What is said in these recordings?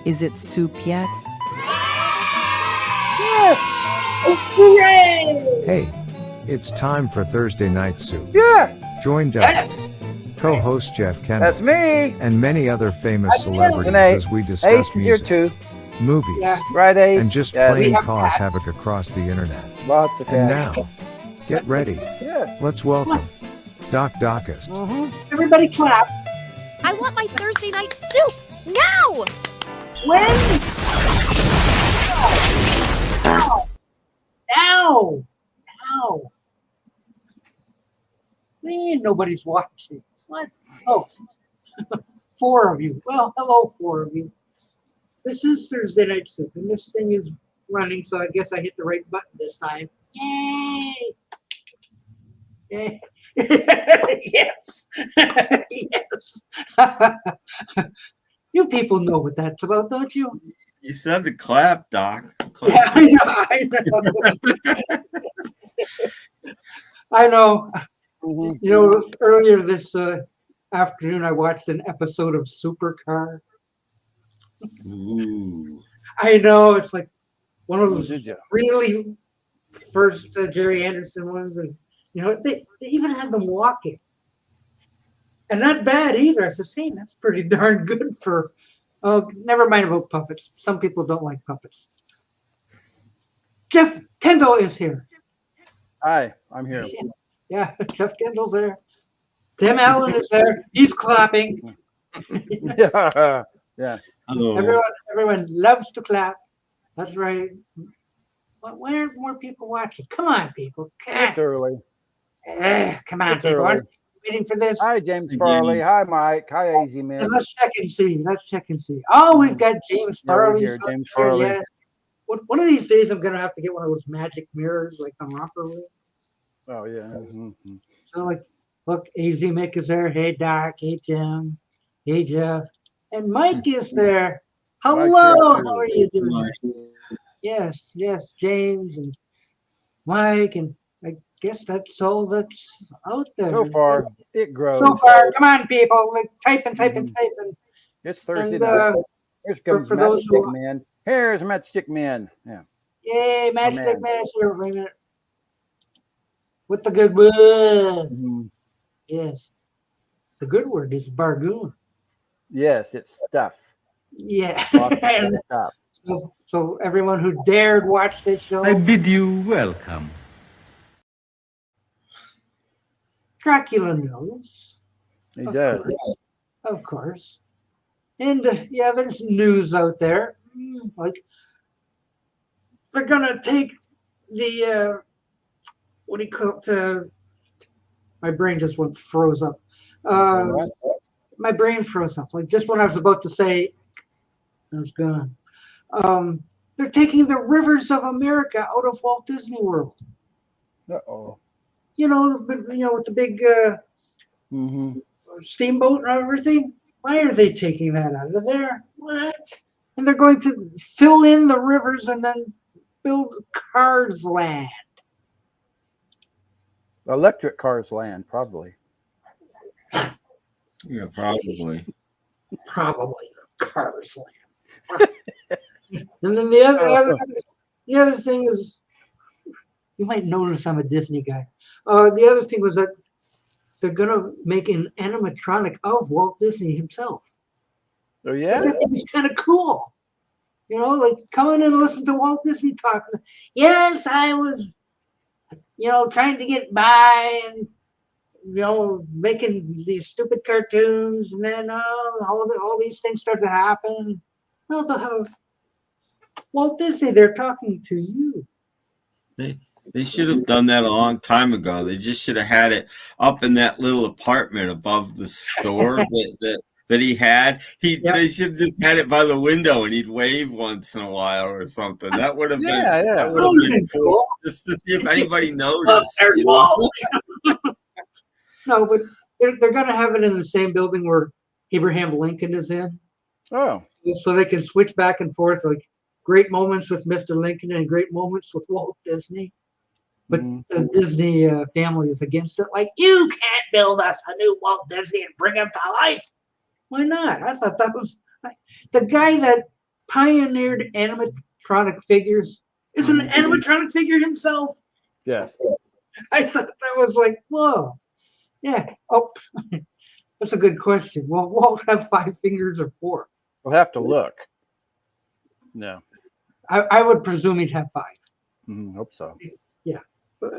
Is it soup yet? Yes! Oh, hooray! Hey, it's time for Thursday Night Soup. Yeah! Join Douglas, co-host Jeff Kendall, That's me! and many other famous celebrities Renee. as we discuss Ace is here music, too. movies, Yeah. Right, Ace? and just Yeah, plain we have cause cats. havoc across the internet. Lots of And cats. now, get ready. Yes. Let's welcome Doc Dockist. Everybody clap. I want my Thursday night soup now! When? Now. Now. Man, nobody's watching. What? Oh, 4 of you. Well, hello, 4 of you. This is Thursday Night Soup, and this thing is running, so I guess I hit the right button this time. Yay! Yay. Yes. Yes. You people know what that's about, don't you? You said the clap, Doc. Clap. Yeah, I know. I know. You know, earlier this afternoon, I watched an episode of Supercar. Ooh. I know, it's like one of those Did you? really first Jerry Anderson ones, and you know they even had them walking, and not bad either. I was saying that's pretty darn good for. Oh, never mind about puppets. Some people don't like puppets. Jeff Kendall is here. Hi, I'm here. Yeah, Jeff Kendall's there. Tim Allen is there. He's clapping. Yeah. Yeah. Hello. Everyone loves to clap. That's right. Why aren't more people watching? Come on, people. It's early. Come on, It's people. early. Aren't you waiting for this? Hi, James Hey, Farley. James. Hi, Mike. Hi, Easy And Man. let's check and see. Let's check and see. Oh, we've got James Yeah, we're Farley. here, James Farley. Yeah. One of these days, I'm gonna have to get one of those magic mirrors like on Opera Room. Oh, yeah. Mhm. So, like, look, AZ Mick is there. Hey, Doc. Hey, Tim. Hey, Jeff. And Mike is there. Hello. here, too. How are you doing? Yes, yes, James and Mike, and I guess that's all that's out there. So far, it grows. So far, come on, people, like typing. It's Thursday And, night. Here comes for those Matchstick who- Man. Here's Matchstick Man. Yeah. Yay, man. Matchstick Man is here. Wait a minute. With the good word. Mhm. Yes. The good word is bargoon. Yes, it's stuff. Yeah. Lots of And stuff. so everyone who dared watch this show, I bid you welcome. Dracula knows. He Of does. course. Of course. And yeah, there's news out there. Like they're gonna take the what do you call it? My brain just went froze up. What? My brain froze up. Like just when I was about to say, it was gone. They're taking the rivers of America out of Walt Disney World. Uh-oh. You know, with the big Mm-hmm. steamboat and everything. Why are they taking that out of there? What? And they're going to fill in the rivers and then build Cars Land. Electric Cars Land, probably. Yeah, probably. Probably Cars Land. And then the other thing is, you might notice I'm a Disney guy. The other thing was that they're gonna make an animatronic of Walt Disney himself. Oh, yeah? Which I think is kind of cool. You know, like come in and listen to Walt Disney talk. Yes, I was, trying to get by and, making these stupid cartoons, and then all these things start to happen. Well, they'll have Walt Disney there talking to you. They should have done that a long time ago. They just should have had it up in that little apartment above the store that he had. They should have just had it by the window and he'd wave once in a while or something. That would have Yeah, yeah. that would have been cool. Just to see if anybody noticed. There's you know? Walt. No, but they're going to have it in the same building where Abraham Lincoln is in. Oh. So they can switch back and forth, like great moments with Mr. Lincoln and great moments with Walt Disney. But the Disney family is against it. Like, you can't build us a new Walt Disney and bring him to life. Why not? I thought that was the guy that pioneered animatronic figures is an animatronic figure himself. Yes. I thought that was like, whoa. Yeah. Oh, that's a good question. Well, Walt have 5 fingers or 4? We'll have to look. No. I would presume he'd have 5. Hope so. Yeah. But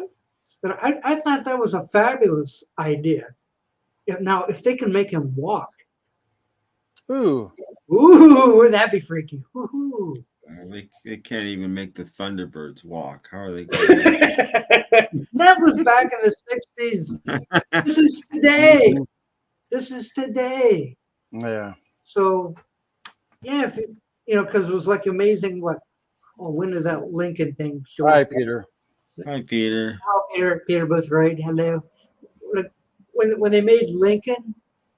I thought that was a fabulous idea. Now, if they can make him walk, Ooh. ooh, that'd be freaky. Ooh. They can't even make the Thunderbirds walk. How are they going to? That was back in the 60s. This is today. This is today. Yeah. So, yeah, if because it was like amazing. When did that Lincoln thing show Hi, up? Peter. Hi, Peter. Oh, Peter Boothroyd, hello. When they made Lincoln,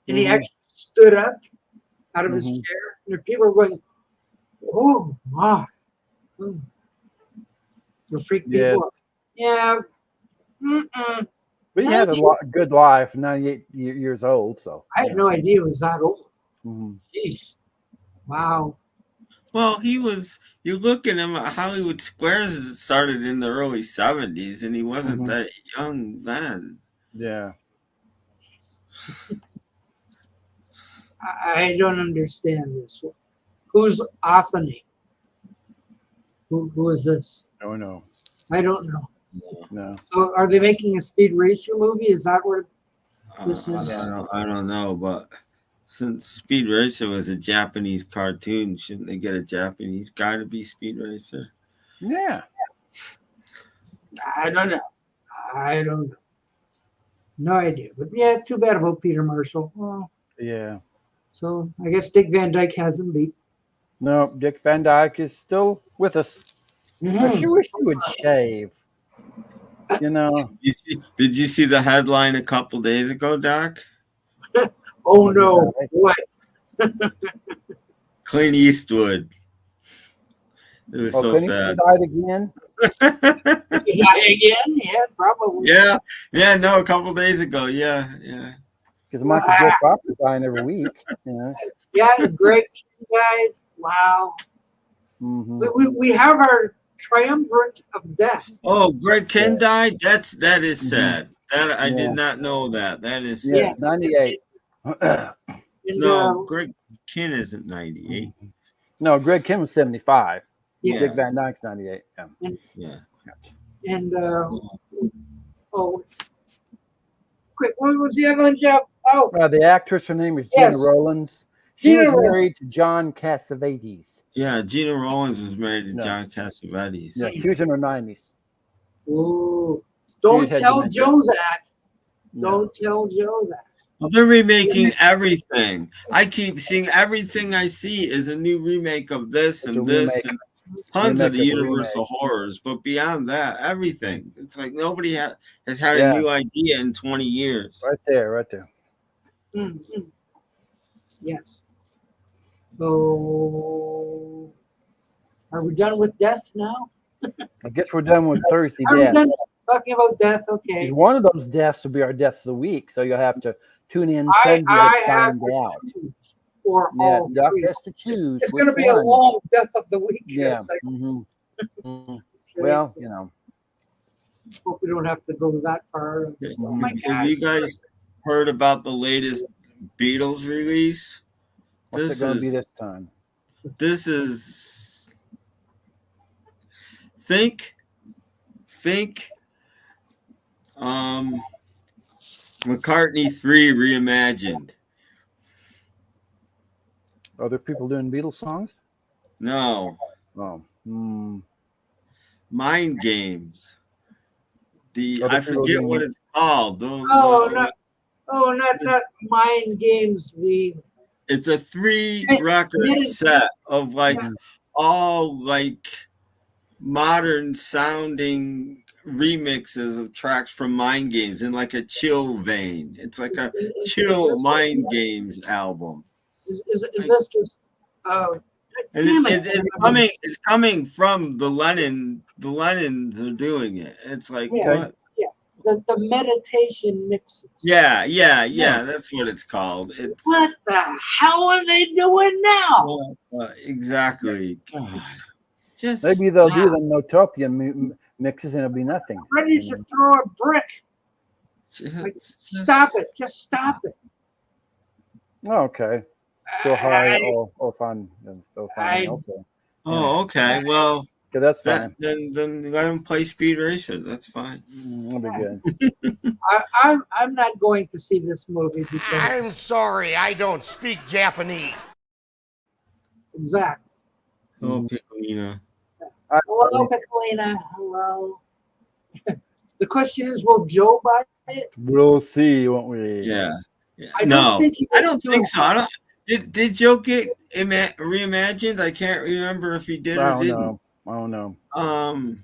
and he actually stood up out of his chair, and the people were going, "Oh my!" To freak people up. Yeah. We had a good life, 98 years old. So I had no idea he was that old. Jeez. Wow. Well, he was. You look at him. Hollywood Squares started in the early '70s, and he wasn't that young then. Yeah. I don't understand this. Who's Othony? Who is this? Oh no. I don't know. No. So are they making a Speed Racer movie? Is that what this is? I don't know, but since Speed Racer was a Japanese cartoon, shouldn't they get a Japanese guy to be Speed Racer? Yeah. I don't know. No idea. But yeah, too bad about Peter Marshall. Well, Yeah. so I guess Dick Van Dyke has him beat. No, Dick Van Dyke is still with us. I sure wish he would shave. Did you see the headline a couple days ago, Doc? Oh no! What? Clint Eastwood. It was so Clint sad. died again? He died again? Yeah, probably. Yeah. No, a couple days ago. Yeah. Because Michael J. Fox is dying every week. Yeah, Greg died. Wow. We have our triumvirate of death. Oh, Greg Ken died? That is sad. That I did not know that. That is sad. Yes, 98. No, Greg Ken isn't 98. No, Greg Kim was 75. Yeah. Dick Van Dyke's 98. Yeah. And quick, what was the other one, Jeff? Oh, The actress, her name is Gina Rowlands. She was married to John Cassavetes. Yeah, Gina Rowlands was married to John Cassavetes. Yeah, she was in her 90s. Ooh. Don't tell Joe that. Don't tell Joe that. Well, they're remaking everything. I keep seeing everything I see is a new remake of this and this and tons of the Universal horrors. But beyond that, everything. It's like nobody has had a new idea in 20 years. Right there. Mm-hmm. Yes. So, are we done with death now? I guess we're done with Thursday Are we deaths. done talking about death? Okay. One of those deaths will be our deaths of the week, so you'll have to tune in Sunday I to have find to out. choose, or all Doc three. has to choose. It's going to be a long death of the week. Yeah. Okay. Well, Hope we don't have to go that far. Oh my God. Have you guys heard about the latest Beatles release? What's it going to be this time? This is think McCartney 3 reimagined. Are there people doing Beatles songs? No. Oh. Mind Games. I forget what it's called. Not Mind Games. It's a 3-record set of all modern sounding remixes of tracks from Mind Games in like a chill vein. It's like a chill Mind Games album. Is this just? And it's coming from the Lennon. The Lennons are doing it. It's like what? the meditation mixes. Yeah. That's what it's called. It's What the hell are they doing now? exactly. God. Just Maybe they'll do the Notopia mixes and it'll be nothing. Ready to throw a brick. Like, stop it. Just stop it. Oh, okay. So high. Oh, fine. I- Okay. Oh, okay. Well, Okay, that's fine. then let him play Speed Racer. That's fine. That'll be good. I'm not going to see this movie because I'm sorry, I don't speak Japanese. exactly. Oh, Piccolina. Hello, Piccolina. Hello. The question is, will Joe buy it? We'll see, won't we? Yeah. I don't No, think he I don't will. think so. I don't. Did Joe get reimagined? I can't remember if he did or didn't. I don't know. Can't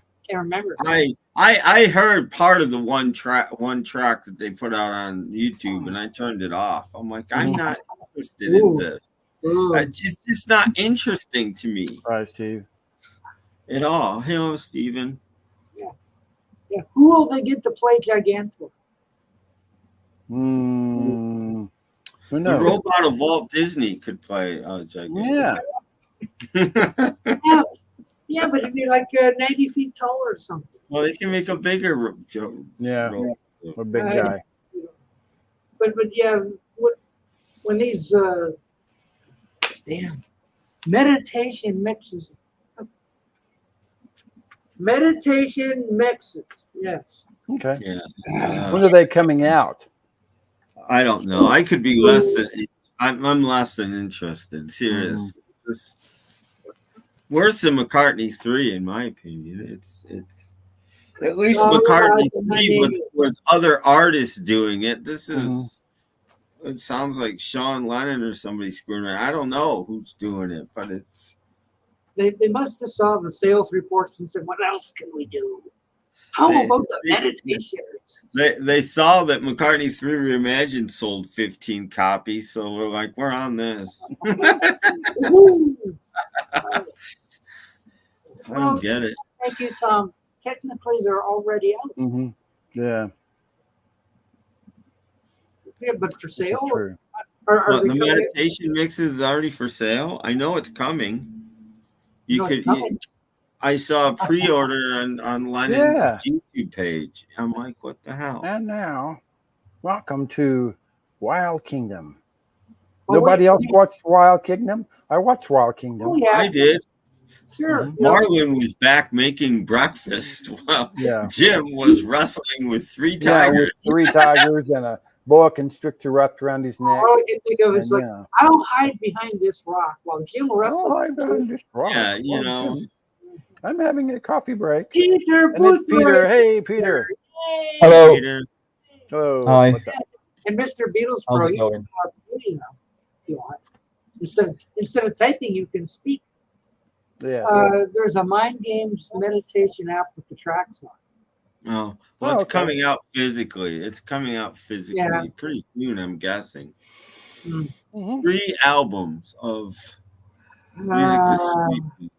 remember. I heard part of the one track that they put out on YouTube, and I turned it off. I'm like, I'm not interested in this. It's just not interesting to me. Hi, Steve. At all. Hello, Steven. Yeah. Who will they get to play Gigantor? Who The knows? robot of Walt Disney could play Gigantor. Yeah. Yeah, but it'd be like 90 feet tall or something. Well, they can make a bigger Yeah. robot. A big guy. But yeah, when these meditation mixes. Meditation mixes. Yes. Okay. Yeah. When are they coming out? I don't know. I could be less than. I'm less than interested. Serious. This worse than McCartney 3, in my opinion. It's at least McCartney 3 was other artists doing it. This is. It sounds like Sean Lennon or somebody screwing around. I don't know who's doing it, but it's. They must have saw the sales reports and said, "What else can we do? How about the meditation?" They saw that McCartney 3 Reimagined sold 15 copies, so we're like, we're on this. I don't get it. Thank you, Tom. Technically, they're already out. Yeah. Yeah, but for This is sale? true. Are they The coming- meditation mix is already for sale. I know it's coming. it's coming. I saw a pre-order on Lennon's YouTube page. I'm like, what the hell? And now, welcome to Wild Kingdom. Oh, Nobody wait. else watched Wild Kingdom? I watched Wild Kingdom. Oh, yeah. I did. Sure. Marlon was back making breakfast while Yeah. Jim was wrestling with 3 Yeah, tigers. with 3 tigers and a boa constrictor wrapped around his neck. All I can think of is And, like, I'll hide behind this rock while Jim wrestles. Oh, I'm behind this rock. Yeah, you know. I'm having a coffee break. Peter And it's Peter. Boothroyd. Hey, Peter. Hello. Peter. Hello. Hi. What's up? And Mr. Beatles How's Pro, it you going? can talk, you know, if you want. Instead of typing, you can speak. Yes. There's a Mind Games meditation app with the tracks on. Oh, well, it's okay. coming out physically. It's coming out physically Yeah. pretty soon, I'm guessing. Mhm. 3 albums of music to sleep.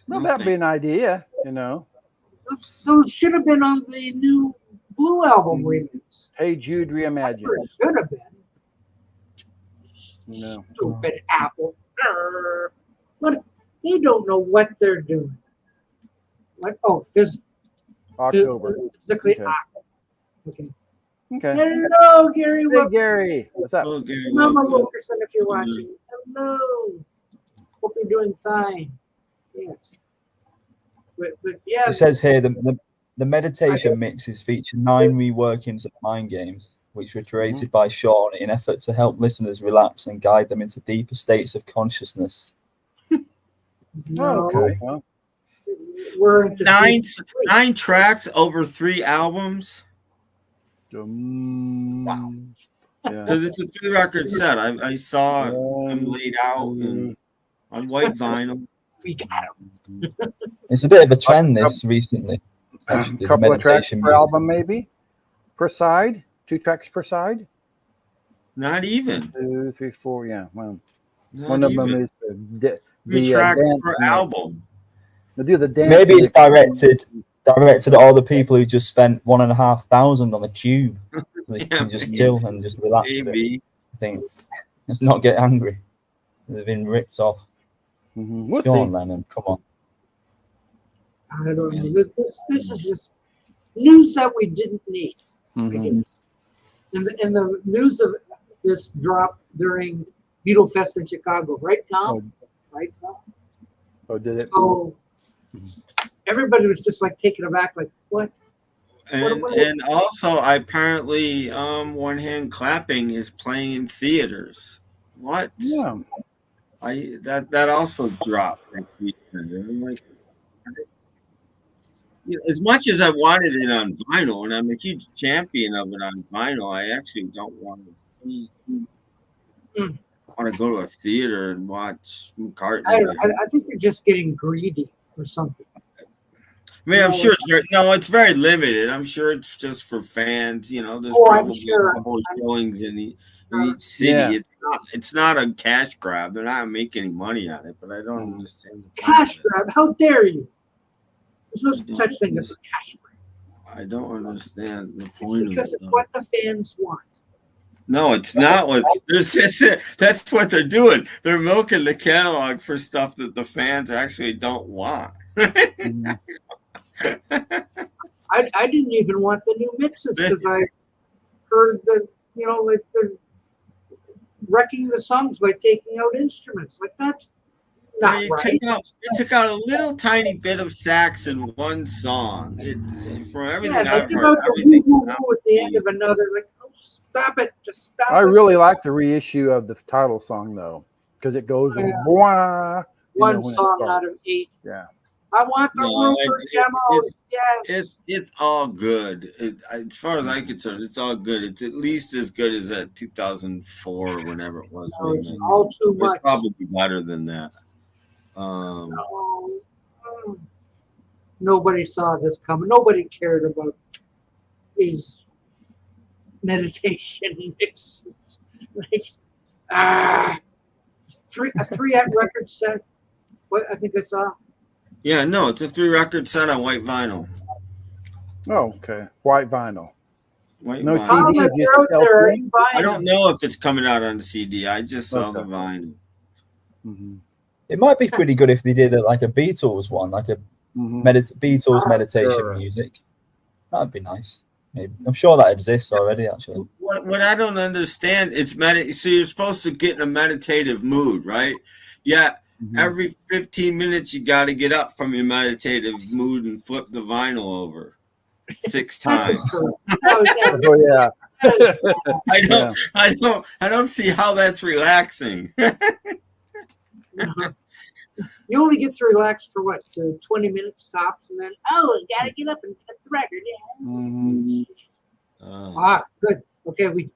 Well, that'd be an idea, you know. Those should have been on the new Blue album remix. Hey Jude reimagined. Should have been. No. Stupid Apple. What? They don't know what they're doing. What? Oh, October. physically. Okay. Okay. Okay. Hello, Gary. Hey Wilkerson. Gary. What's up? Oh, Gary, Mama welcome. Wilkerson, if you're watching. Hello. Hope you're doing fine. Yes. But yeah. It says here the meditation mixes feature 9 reworkings of Mind Games, which were created by Sean in effort to help listeners relax and guide them into deeper states of consciousness. Oh, okay. Well, We're into 9 tracks over 3 albums. wow. Yeah. Because it's a 3-record set. I saw them laid out on white vinyl. We got him. It's a bit of a trend this recently. A Actually, couple of tracks per music. album, maybe per side. 2 tracks per side. Not even. 2, 3, 4. Yeah. Well, Not one of even. them is 3 tracks dance per mix. album. They do the dance. Maybe it's mix. directed directed at all the people who just spent $1,500 on the cube. So they can just chill and just relax a bit. I think let's not get angry. They've been ripped off. We'll Go see. on, Lennon. Come on. I don't know. This is just news that we didn't need. And the news of this dropped during Beetle Fest in Chicago, right, Tom? Right, Tom? Oh, did it? So everybody was just like taken aback, like, what? And also, apparently, One Hand Clapping is playing in theaters. What? Yeah. That also dropped this weekend. I'm like, as much as I wanted it on vinyl, and I'm a huge champion of it on vinyl, I actually don't want to see. I want to go to a theater and watch McCartney. I think they're just getting greedy or something. I mean, I'm sure it's very limited. I'm sure it's just for fans. There's probably a couple of showings in each city. Yeah. It's not a cash grab. They're not making any money on it, but I don't understand. Cash grab? How dare you? There's no such thing as a cash grab. I don't understand the point of it. Because it's what the fans want. No, it's not what that's what they're doing. They're milking the catalog for stuff that the fans actually don't want. I didn't even want the new mixes because I heard that like they're wrecking the songs by taking out instruments. Like that's not right. It took out a little tiny bit of sax in one song. From everything I've heard, everything at the end of another. Like, oh, stop it! Just stop it. I really like the reissue of the title song though, because it goes one song out of 8. Yeah. I want the Rupert demos. Yes. It's all good. As far as I'm concerned, it's all good. It's at least as good as that 2004 or whenever it was. No, it's all too much. It's probably better than that. Nobody saw this coming. Nobody cared about these meditation mixes. Like, a 3-act record set. What I think I saw. Yeah, no, it's a 3-record set on white vinyl. Oh, okay. White vinyl. White No vinyl. CDs. I don't know if it's coming out on the CD. I just saw the vinyl. It might be pretty good if they did like a Beatles one, like a Beatles meditation music. That'd be nice. Maybe. I'm sure that exists already, actually. What I don't understand, so you're supposed to get in a meditative mood, right? Yeah. Every 15 minutes, you got to get up from your meditative mood and flip the vinyl over 6 times. Oh yeah. I don't see how that's relaxing. You only get to relax for what, 20 minutes tops, and then you gotta get up and set the record. Yeah. Good. Okay,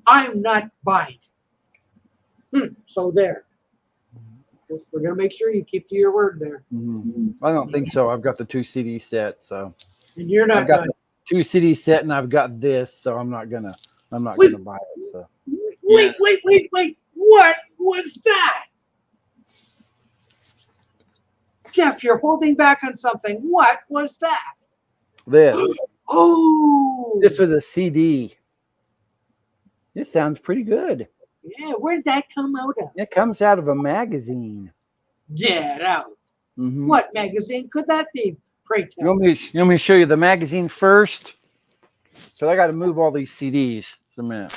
I'm not buying. So there. We're gonna make sure you keep to your word there. I don't think so. I've got the 2 CD set, so. And you're not. I've got the 2 CD set, and I've got this, so I'm not gonna buy it. So. Wait! What was that? Jeff, you're holding back on something. What was that? This. Oh. This was a CD. This sounds pretty good. Yeah, where'd that come out of? It comes out of a magazine. Get out. What magazine could that be? Pray tell. You want me to show you the magazine first? So I got to move all these CDs. Just a minute.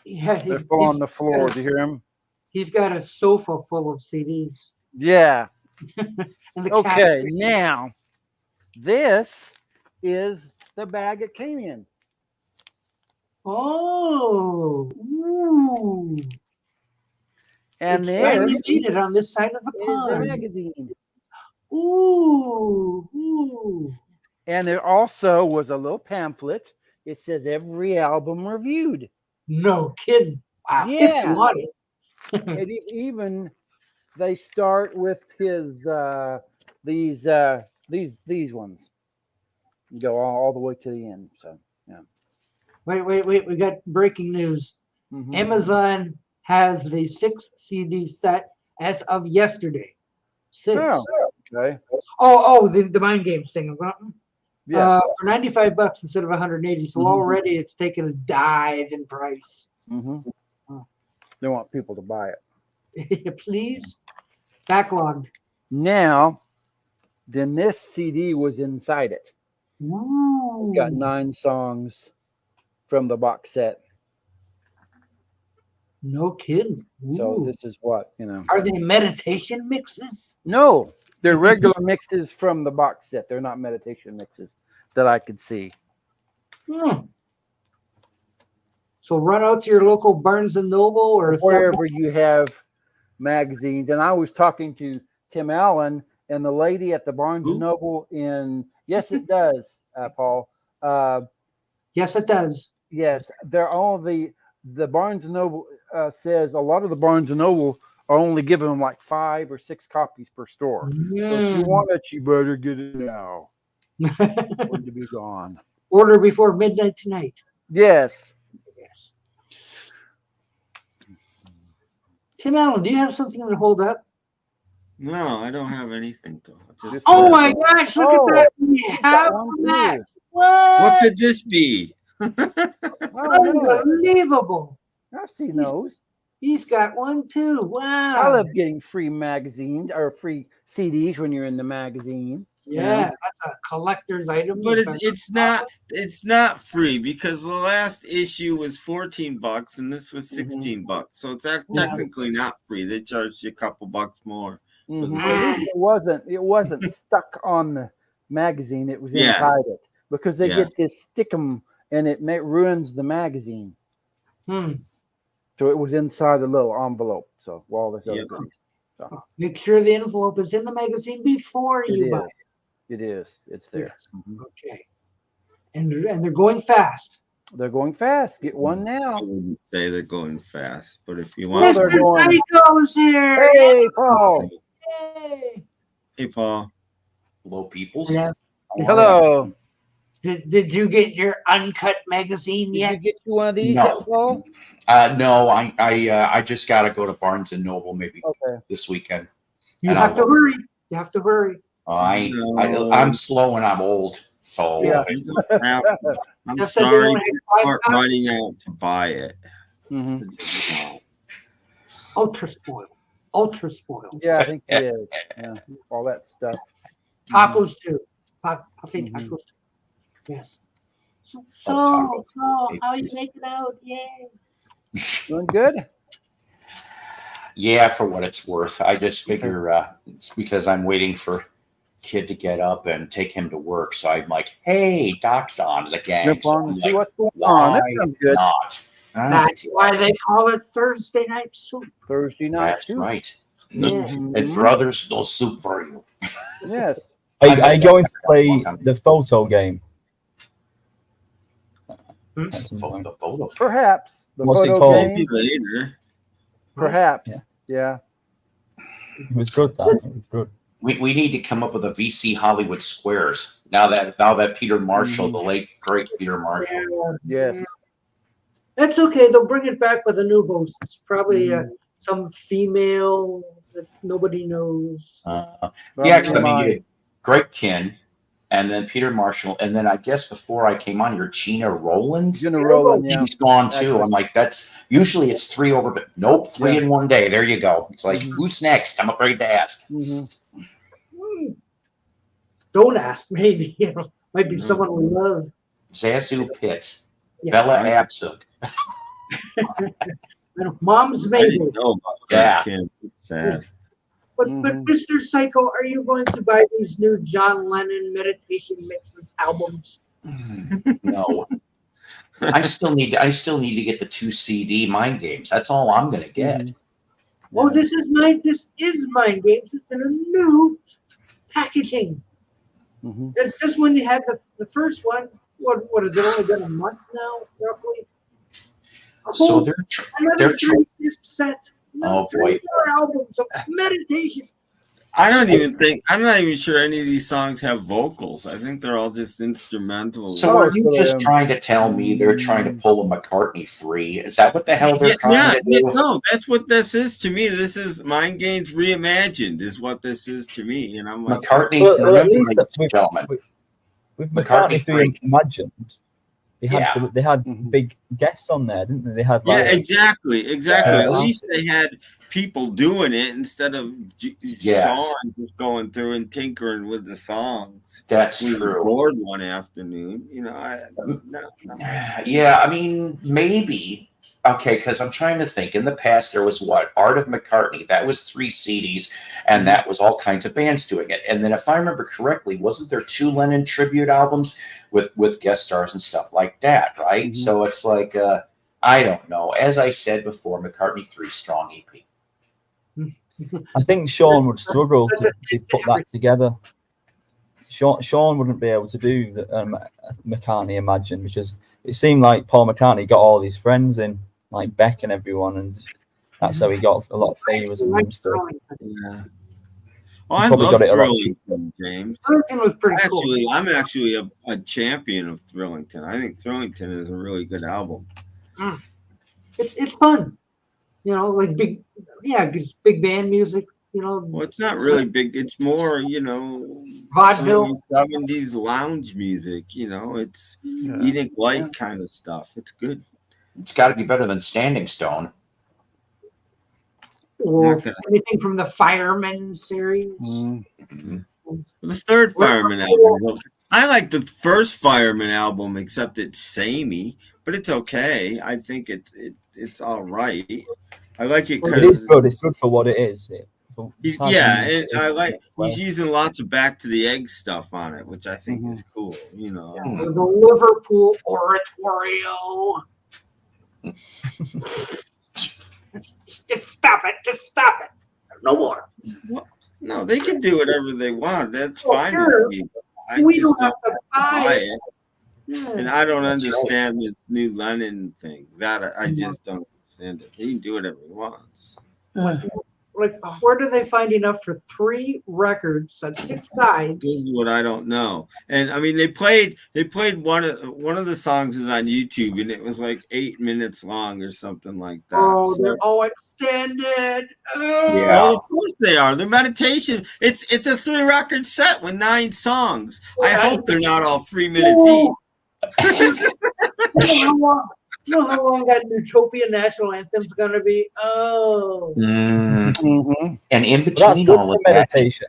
Yeah, they're full on the floor. Do you hear him? He's got a sofa full of CDs. Yeah. And okay, now this is the bag it came in. Oh, ooh. And then you made it on this side of the pond. The magazine. Ooh. And there also was a little pamphlet. It says every album reviewed. No kidding. Wow. Yeah. And even they start with his these ones. You go all the way to the end. So yeah. Wait. We got breaking news. Amazon has the 6 CD set as of yesterday. 6. Oh, okay. The mind games thing. Yeah. For $95 instead of 180. So Mhm. already it's taken a dive in price. They want people to buy it. Please. Backlogged. Now, then this CD was inside it. Ooh. It's got 9 songs from the box set. No kidding. So Ooh. this is what, you know. Are they meditation mixes? No, they're regular mixes from the box set. They're not meditation mixes that I could see. So run out to your local Barnes and Noble or wherever you have magazines. And I was talking to Tim Allen and the lady at the Barnes and Noble in, yes, it does, Paul. Yes, it does. Yes, they're all the Barnes and Noble says a lot of the Barnes and Noble are only giving them like 5 or 6 copies per store. So if you want it, you better get it now. It's going to be gone. Order before midnight tonight. Yes. Tim Allen, do you have something to hold up? No, I don't have anything though. Oh my gosh, look at that. We have that. What could this be? Unbelievable. I've seen those. He's got one too. Wow. I love getting free magazines or free CDs when you're in the magazine. Yeah, that's a collector's item. But it's not free because the last issue was $14 and this was $16. So it's technically not free. They charged you a couple bucks more. At least it wasn't stuck on the magazine. It was inside it because they get this stickum and it ruins the magazine. So it was inside the little envelope. So all this other goodies. So. Make sure the envelope is in the magazine before you buy it. It is. It's there. Yes. Okay. And they're going fast. They're going fast. Get one now. I wouldn't say they're going fast, but if you want, they're going. Psyko's here. Hey, Paul. Hey. Hey, Paul. Hello, peoples. Yeah. Hello. Did you get your uncut magazine yet? Did you get you one of these, No. No, I just got to go to Barnes and Noble maybe this weekend. You have to hurry. You have to hurry. I'm slow and I'm old, so I'm sorry. Start running out to buy it. Ultra spoiled. Yeah, I think it is. Yeah, all that stuff. Tacos too. I think tacos. Yes. So how are you making out? Yay. Doing good. Yeah, for what it's worth. I just figure it's because I'm waiting for kid to get up and take him to work. So I'm like, hey, Doc's on the gang. So I'm see like, what's going on. That sounds good. Not? That's why they call it Thursday night soup. Thursday night That's soup. right. Yeah. And for others, no soup for you. Yes. Are you going to play the photo game? The photo. Perhaps. The What's it photo called? game. Later. Perhaps. Yeah. It was good. It was good. We need to come up with a VC Hollywood Squares. Now that Peter Marshall, the late great Peter Marshall. Yes. That's okay. They'll bring it back with a new host. It's probably some female that nobody knows. Because I mean, you had Greg Kinn, and then Peter Marshall, and then I guess before I came on here, Gina Rowlands. She's gone too. I'm like, that's usually it's 3 over, but nope, 3 in one day. There you go. It's like, who's next? I'm afraid to ask. Don't ask. Maybe might be someone we love. Zazu Pitt, Bella Abzug. Mom's I baby. didn't know about Yeah. Kim. It's sad. But Mr. Psyko, are you going to buy these new John Lennon meditation mixes albums? No. I still need to get the 2 CD Mind Games. That's all I'm gonna get. Oh, this is Mind Games. It's in a new packaging. Just when you had the first one, what has it only been a month now, roughly? So they're another 3-disc set. Oh boy. 3 more albums of meditation. I'm not even sure any of these songs have vocals. I think they're all just instrumental. So are you just trying to tell me they're trying to pull a McCartney 3? Is that what the hell they're trying to do? No, that's what this is to me. This is Mind Games reimagined is what this is to me. And I'm like, McCartney, well, at least gentlemen. With McCartney 3 imagined, they had big guests on there, didn't they? They had exactly. At least they had people doing it instead of Sean just going through and tinkering with the songs. That's true. Bored one afternoon, Yeah, I mean, maybe. Okay, because I'm trying to think. In the past, there was Art of McCartney. That was 3 CDs, and that was all kinds of bands doing it. And then, if I remember correctly, wasn't there 2 Lennon tribute albums with guest stars and stuff like that, right? Mm-hmm. So it's like, I don't know. As I said before, McCartney 3 strong EP. I think Sean would struggle to put that together. Sean wouldn't be able to do the McCartney Imagine, because it seemed like Paul McCartney got all his friends in, like Beck and everyone, and that's how he got a lot of favors and stuff. Yeah. Oh, I love Thrillington, James. Was pretty cool. I'm actually a champion of Thrillington. I think Thrillington is a really good album. It's fun, like big band music. Well, it's not really big. It's more, vaudeville, 70s lounge music. It's eating light kind of stuff. It's good. It's got to be better than Standing Stone. Or anything from the Fireman series. Mm-hmm. The third Fireman album. I like the first Fireman album, except it's samey, but it's okay. I think it's all right. I like it because it is good. It's good for what it is. And I like he's using lots of Back to the Egg stuff on it, which I think is cool. The Liverpool Oratorio. Just stop it. No more. Well, no, they can do whatever they want. That's fine with me. We don't have to buy it. Yeah. And I don't understand this new Lennon thing. That I just don't understand it. He can do whatever he wants. Like, where do they find enough for 3 records at 6 sides? This is what I don't know. And I mean, they played one of the songs is on YouTube, and it was like 8 minutes long or something like that. Oh, they're all extended. Yeah, well, of course they are. They're meditation. It's a 3-record set with 9 songs. I hope they're not all 3 minutes each. You know how long that Utopia national anthem's going to be? Oh. Mm-hmm. And in between all of meditation,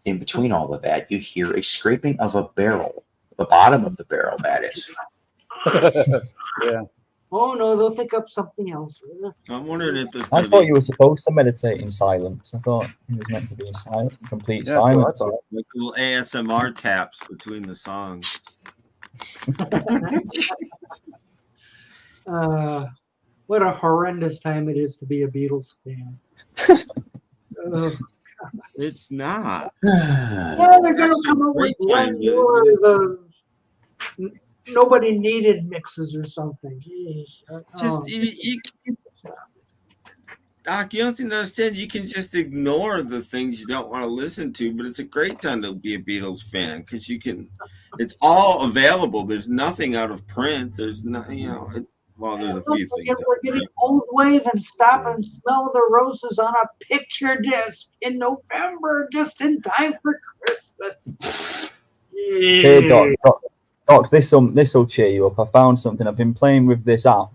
in between all of that, you hear a scraping of a barrel, the bottom of the barrel, that is. Yeah. Oh, no, they'll think up something else. I'm wondering if I thought you were supposed to meditate in silence. I thought it was meant to be complete silence. Like little ASMR taps between the songs. What a horrendous time it is to be a Beatles fan. It's not. Yeah, they're going to come up with the nobody needed mixes or something. Jeez. Doc, you don't seem to understand. You can just ignore the things you don't want to listen to, but it's a great time to be a Beatles fan because you can. It's all available. There's nothing out of print. There's not, there's a few things. We're getting Old Wave and Stop and Smell the Roses on a picture disc in November, just in time for Christmas. Hey, Doc, this will cheer you up. I found something. I've been playing with this app,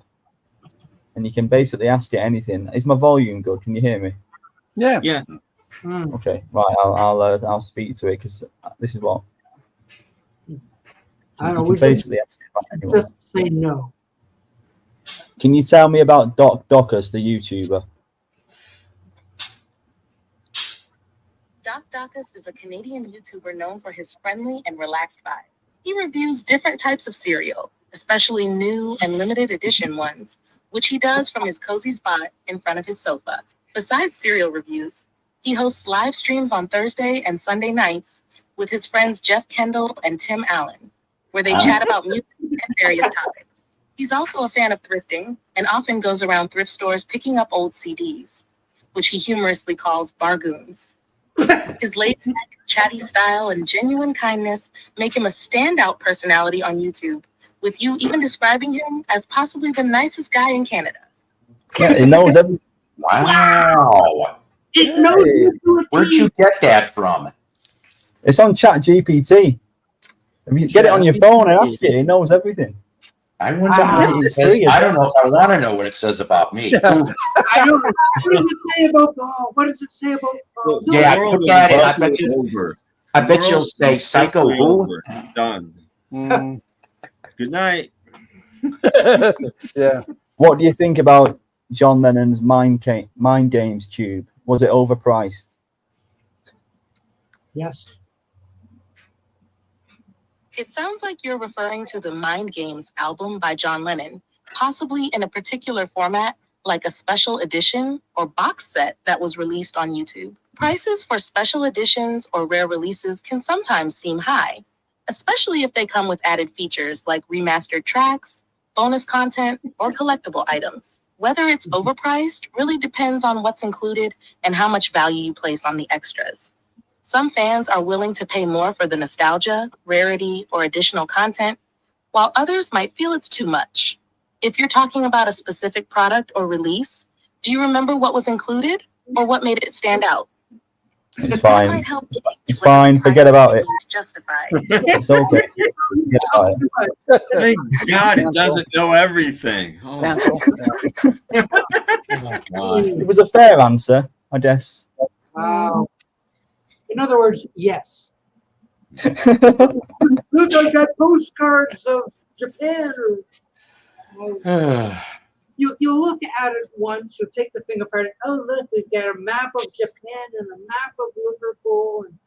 and you can basically ask it anything. Is my volume good? Can you hear me? Yeah. Yeah. Okay. Right. I'll speak to it because this is what. I don't know. Basically ask it about anyone. Just say no. Can you tell me about Docus, the YouTuber? Doc Docus is a Canadian YouTuber known for his friendly and relaxed vibe. He reviews different types of cereal, especially new and limited edition ones, which he does from his cozy spot in front of his sofa. Besides cereal reviews, he hosts live streams on Thursday and Sunday nights with his friends Jeff Kendall and Tim Allen, where they chat about music and various topics. He's also a fan of thrifting and often goes around thrift stores picking up old CDs. which he humorously calls bargoons. His laid-back, chatty style and genuine kindness make him a standout personality on YouTube, with you even describing him as possibly the nicest guy in Canada. Yeah, he knows everything. Wow. It knows you to a Where'd T. you get that from? It's on ChatGPT. If you get it on your phone and ask it, it knows everything. I wonder what it says. I don't know if I want to know what it says about me. I don't know. What does it say about what does it say about Yeah, look at it. I bet you'll say It's Psycho basically who? over. Done. Good night. Yeah. What do you think about John Lennon's Mind Games Cube? Was it overpriced? Yes. It sounds like you're referring to the Mind Games album by John Lennon, possibly in a particular format, like a special edition or box set that was released on YouTube. Prices for special editions or rare releases can sometimes seem high, especially if they come with added features like remastered tracks, bonus content, or collectible items. Whether it's overpriced really depends on what's included and how much value you place on the extras. Some fans are willing to pay more for the nostalgia, rarity, or additional content, while others might feel it's too much. If you're talking about a specific product or release, do you remember what was included or what made it stand out? It's That fine. might help It's fine. Forget about it. justify. It's okay. Forget about it. Thank God it doesn't know everything. Oh. It was a fair answer, I guess. Wow. In other words, yes. Look, I got postcards of Japan. You look at it once, you take the thing apart, and, oh, look, we've got a map of Japan and a map of Liverpool and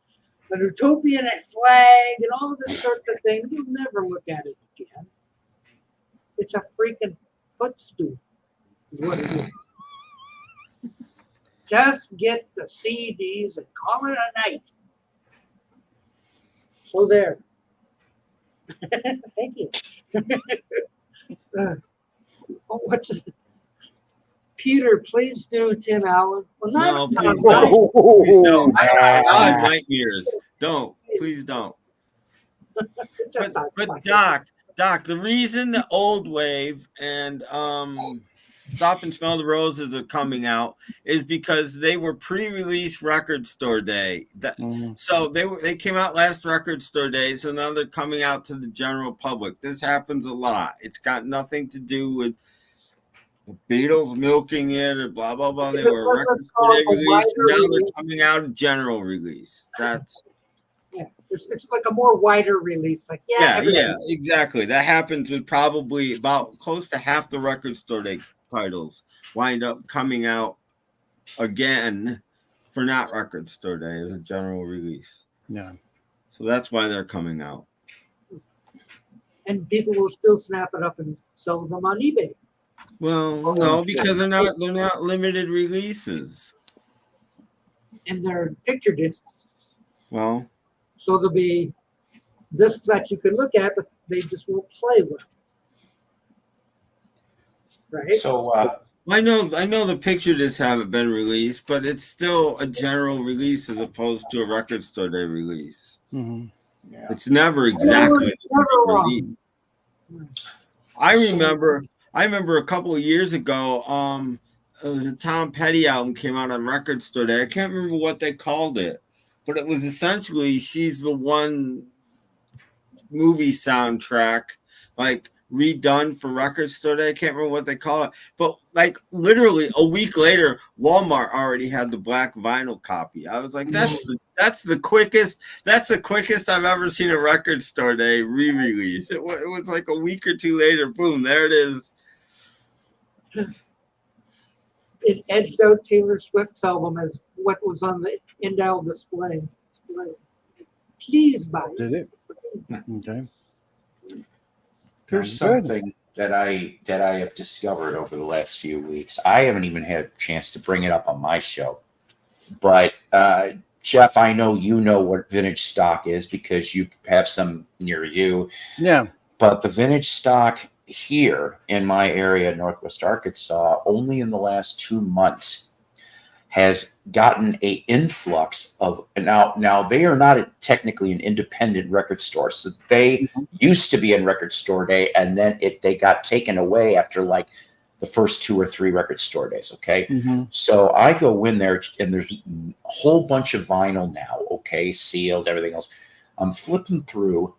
an utopian flag and all this sort of thing. You'll never look at it again. It's a freaking footstool, is what it is. Just get the CDs and call it a night. So there. Thank you. What's Peter? Please do Tim Allen. Well, No, please don't. Please don't. I'll have nightmares. Don't. Please don't. But Doc, the reason the Old Wave and Stop and Smell the Roses are coming out is because they were pre-release record store day. So they came out last record store day, so now they're coming out to the general public. This happens a lot. It's got nothing to do with the Beatles milking it or blah blah blah. They were a record store day release, and now they're coming out in general release. That's it's like a more wider release. Like yeah, exactly. That happens with probably about close to half the record store day titles wind up coming out again for not record store day as a general release. Yeah. So that's why they're coming out. And people will still snap it up and sell them on eBay. Well, no, because they're not limited releases. And they're picture discs. Well, so there'll be discs that you can look at, but they just won't play with. Right. So I know the picture discs haven't been released, but it's still a general release as opposed to a record store day release. Mm-hmm. Yeah. It's never exactly the same release. I remember a couple of years ago, it was a Tom Petty album came out on record store day. I can't remember what they called it, but it was essentially She's the One movie soundtrack, like redone for record store day. I can't remember what they call it, but like literally a week later, Walmart already had the black vinyl copy. I was like, that's the quickest I've ever seen a record store day re-release. It was like a week or two later, boom, there it is. It edged out Taylor Swift's album as what was on the end-aisle display. Please buy it. Did it? Okay. There's something that I have discovered over the last few weeks. I haven't even had a chance to bring it up on my show, but Jeff, I know you know what vintage stock is because you have some near you. Yeah. But the vintage stock here in my area, Northwest Arkansas, only in the last 2 months has gotten a influx of now they are not technically an independent record store, so they used to be in Record Store Day, and then they got taken away after like the first 2 or 3 Record Store Days. Okay, so I go in there and there's a whole bunch of vinyl now, okay, sealed, everything else. I'm flipping through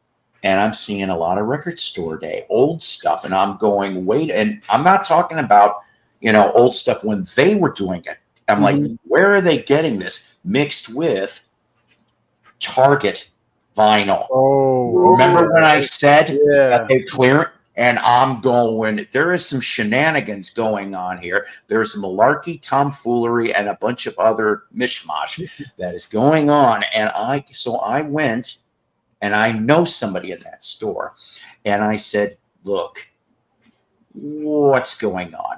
and I'm seeing a lot of Record Store Day old stuff, and I'm going, wait, and I'm not talking about, you know, old stuff when they were doing it. I'm like, where are they getting this mixed with Target vinyl? Remember when I said that they clear? And I'm going, there is some shenanigans going on here. There's malarkey, tomfoolery, and a bunch of other mishmash that is going on. And so I went, and I know somebody in that store, and I said, look, what's going on?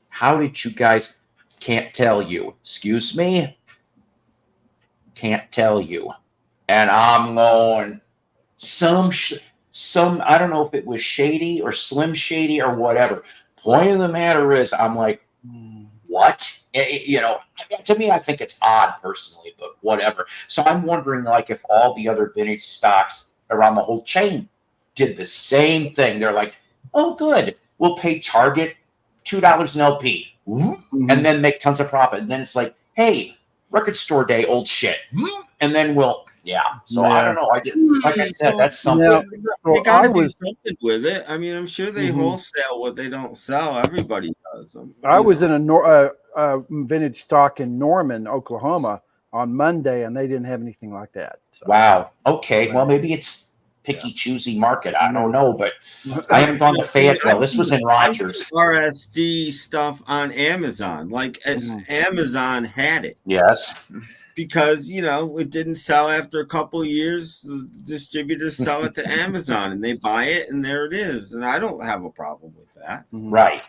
How did you guys? Can't tell you. Excuse me? Can't tell you. And I'm going, some I don't know if it was shady or Slim Shady or whatever. Point of the matter is, I'm like, what? You know, to me, I think it's odd personally, but whatever. So I'm wondering, like, if all the other vintage stocks around the whole chain did the same thing. They're like, oh, good. We'll pay Target $2 an LP. And then make tons of profit. And then it's like, hey, Record Store Day, old shit. And then we'll, So I don't know. I didn't, like I said, that's something. They got to do something with it. I mean, I'm sure they wholesale what they don't sell. Everybody does. I was in a vintage stock in Norman, Oklahoma on Monday, and they didn't have anything like that. So. Wow. Okay. Well, maybe it's picky, choosy market. I don't know, but I haven't gone to Fayetteville. This was in Rogers. RSD stuff on Amazon. Like Amazon had it. Yes. Because, you know, it didn't sell after a couple of years. The distributors sell it to Amazon and they buy it and there it is. And I don't have a problem with that. Right.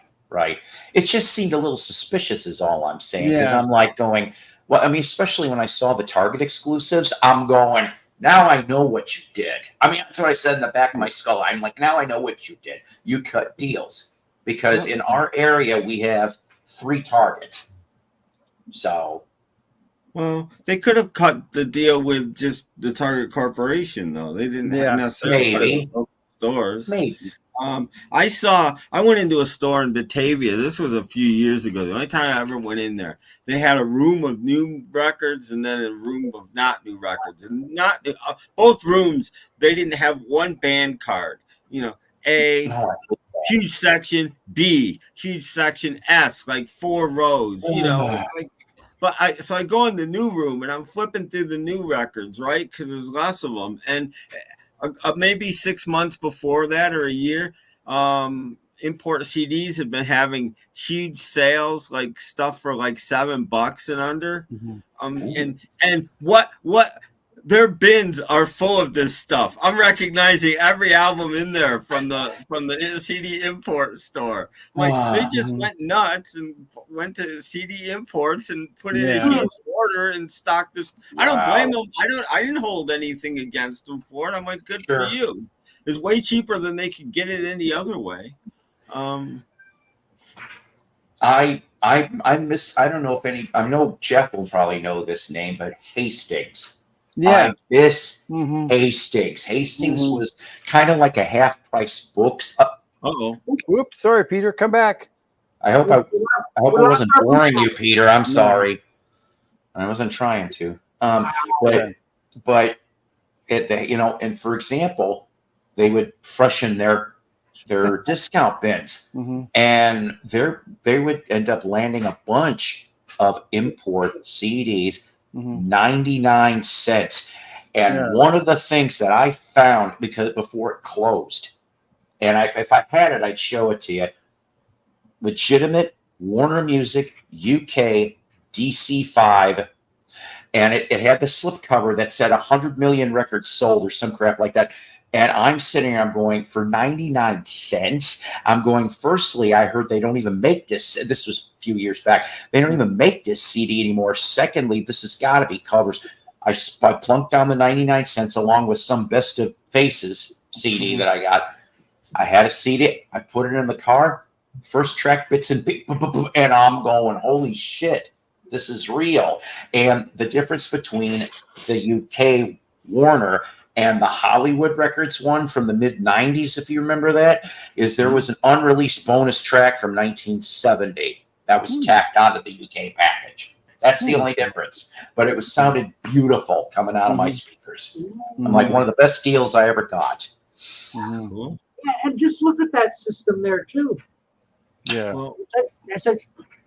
It just seemed a little suspicious is all I'm saying. Because I'm like going, well, I mean, especially when I saw the Target exclusives, I'm going, now I know what you did. I mean, that's what I said in the back of my skull. I'm like, now I know what you did. You cut deals. Because in our area, we have 3 Targets. So. Well, they could have cut the deal with just the Target Corporation, though. They didn't necessarily put it in local stores. Maybe. I went into a store in Batavia. This was a few years ago. The only time I ever went in there, they had a room of new records and then a room of not new records. And both rooms, they didn't have one band card. You know, A, huge section, B, huge section, S, like 4 rows. You know, so I go in the new room and I'm flipping through the new records, right? Because there's less of them. And maybe 6 months before that or a year, import CDs have been having huge sales, like stuff for like $7 and under. And what their bins are full of this stuff. I'm recognizing every album in there from the CD import store. Like they just went nuts and went to CD imports and put in a huge order and stocked this. I don't blame them. I didn't hold anything against them for it. I'm like, good for you. It's way cheaper than they could get it any other way. I don't know if I know Jeff will probably know this name, but Hastings. Hastings was kind of like a half-price books. Whoops, sorry, Peter. Come back. I hope I wasn't boring you, Peter. I'm sorry. I wasn't trying to. But and for example, they would freshen their discount bins, and they would end up landing a bunch of import CDs. 99 cents. And one of the things that I found, because before it closed, and if I had it, I'd show it to you. Legitimate Warner Music UK DC5, and it had the slipcover that said 100 million records sold or some crap like that. And I'm sitting here, I'm going, for 99 cents. I'm going, firstly, I heard they don't even make this. This was a few years back. They don't even make this CD anymore. Secondly, this has got to be covers. I plunked down the 99 cents along with some Best of Faces CD that I got. I had a CD. I put it in the car. First track, Bits and I'm going, holy shit. This is real. And the difference between the UK Warner and the Hollywood Records one from the mid-90s, if you remember that, is there was an unreleased bonus track from 1970 that was tacked onto the UK package. That's the only difference. But it was sounded beautiful coming out of my speakers. I'm like, one of the best deals I ever got. Yeah, and just look at that system there, too. Yeah. Well, That's a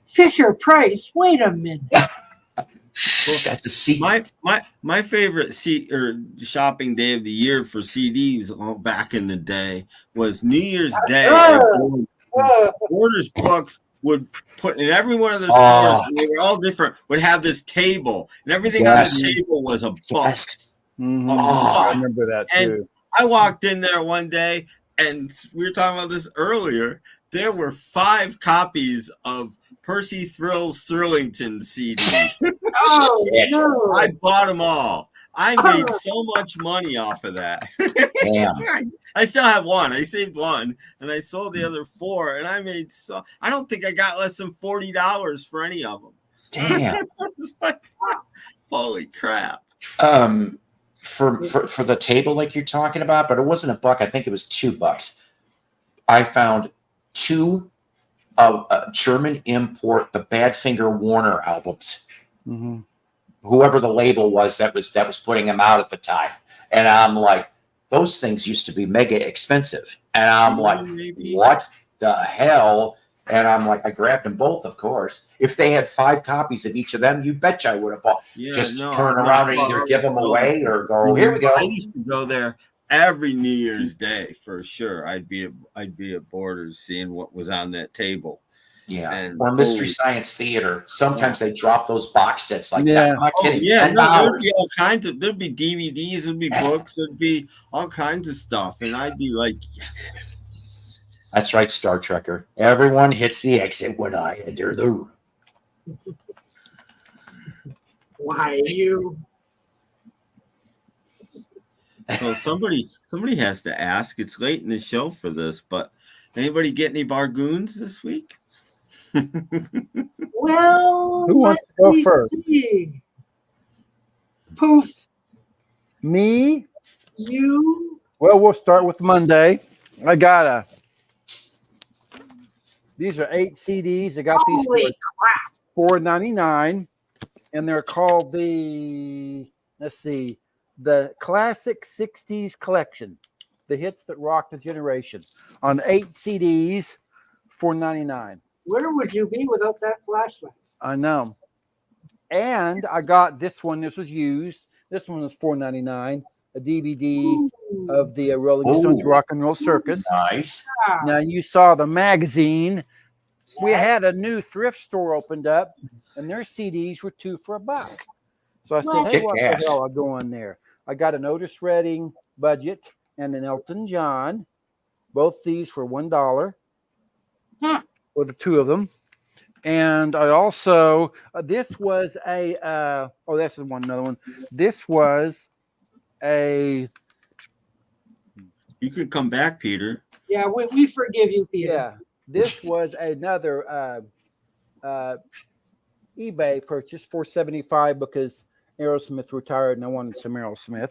Fisher Price. Wait a minute. That's a secret. My favorite shopping day of the year for CDs back in the day was New Year's Day. Borders Books would put in every one of their stores, and they were all different, would have this table, and everything on the table was a book. I remember that too. And I walked in there one day, and we were talking about this earlier. There were 5 copies of Percy Thrill's Thrillington CD. No. I bought them all. I made so much money off of that. Damn. I still have one. I saved one, and I sold the other 4, and I made I don't think I got less than $40 for any of them. Damn. Like, holy crap. For the table like you're talking about, but it wasn't a buck. I think it was $2. I found 2 of German import, the Badfinger Warner albums. Whoever the label was that was putting them out at the time, and I'm like, those things used to be mega expensive, and I'm like, what the hell? And I'm like, I grabbed them both, of course. If they had 5 copies of each of them, you betcha I would have bought. Turn around and either give them away or go, here we go. I used to go there every New Year's Day for sure. I'd be at Borders seeing what was on that table. Yeah, and or Mystery Science Theater. Sometimes they drop those box sets like that. I'm not kidding. There'd be all kinds of. There'd be DVDs. There'd be books. There'd be all kinds of stuff, and I'd be like, yes. That's right, Star Trekker. Everyone hits the exit when I enter the room. Why you? So somebody has to ask. It's late in the show for this, but anybody get any bargoons this week? Well, who wants to go first? See. Poof. Me? You? Well, we'll start with Monday. I got these are 8 CDs. I got these for $4.99, and they're called the Classic 60s Collection, the hits that rocked a generation, on 8 CDs, $4.99. Where would you be without that flashlight? I know. And I got this one. This was used. This one was $4.99. A DVD of the Rolling Stones Rock and Roll Circus. Nice. Now you saw the magazine. We had a new thrift store opened up, and their CDs were 2 for $1. So I said, hey, what the hell? I'll go on there. I got an Otis Redding Budget and an Elton John. Both these for $1. For the 2 of them. And I also this was a this is another one. This was a you could come back, Peter. Yeah, we forgive you, Peter. Yeah, this was another eBay purchase, $4.75, because Aerosmith retired and I wanted some Aerosmith.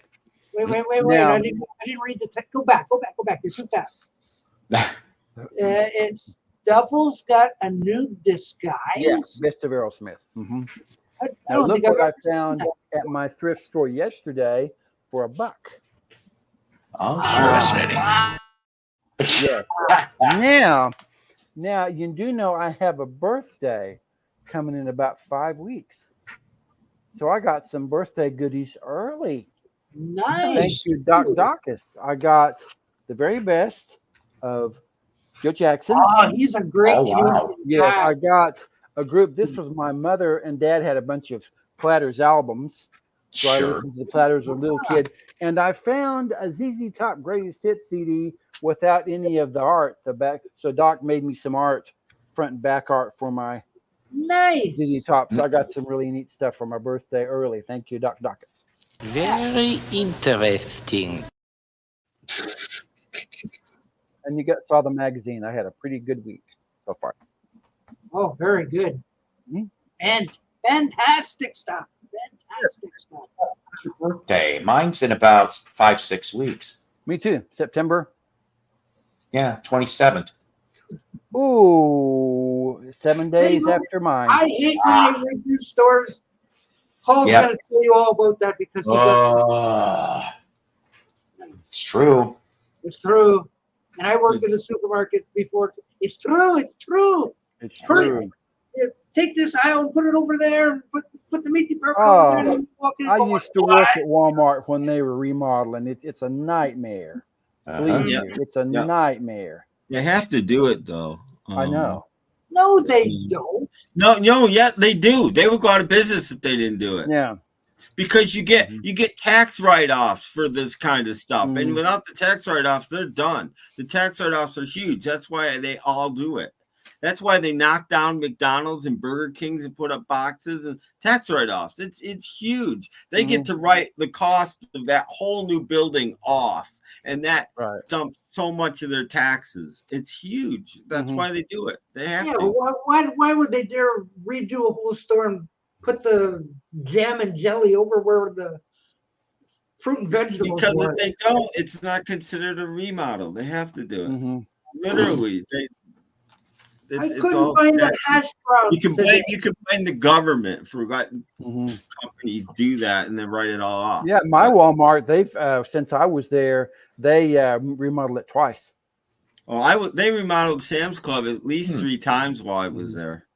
Wait. Now, I didn't read the text. Go back. You're too fast. It's Duffel's got a new disguise. Yeah, Best of Aerosmith. I don't think what I found at my thrift store yesterday for $1. Oh, fascinating. Yes. Now you do know I have a birthday coming in about 5 weeks, so I got some birthday goodies early. Nice. Thank you, Doc Dacus. I got the very best of Joe Jackson. Oh, he's a great Yes, I got a group. This was my mother and dad had a bunch of Platters albums. So I listened to the Platters as a little kid. And I found a ZZ Top Greatest Hits CD without any of the art. The back. So Doc made me some art, front and back art for my ZZ Top. So I got some really neat stuff for my birthday early. Thank you, Doc Dacus. Very interesting. And you saw the magazine. I had a pretty good week so far. Oh, very good. And Fantastic stuff. Fantastic stuff. Birthday. Mine's in about 5-6 weeks. Me too. September. Yeah, 27th. Ooh, 7 days after mine. I hate when they review stores. Paul's going to tell you all about that because it's true. It's true. And I worked at a supermarket before. It's true. It's true. It's true. Take this aisle and put it over there and put the meat department over there. And walk in I used to work at Walmart when they were remodeling. It's a nightmare. Believe me, it's a nightmare. You have to do it though. I know. No, they don't. No, yeah, they do. They would go out of business if they didn't do it. Yeah. Because you get tax write-offs for this kind of stuff. And without the tax write-offs, they're done. The tax write-offs are huge. That's why they all do it. That's why they knock down McDonald's and Burger Kings and put up boxes and tax write-offs. It's huge. They get to write the cost of that whole new building off. And that dumps so much of their taxes. It's huge. That's why they do it. They have to. Why would they dare redo a whole store and put the jam and jelly over where the fruit and vegetables Because were? if they don't, it's not considered a remodel. They have to do it. Literally, I couldn't find the hash browns. You can blame the government for letting companies do that and then write it all off. Yeah, my Walmart, they've since I was there, they remodeled it twice. Oh, they remodeled Sam's Club at least 3 times while I was there.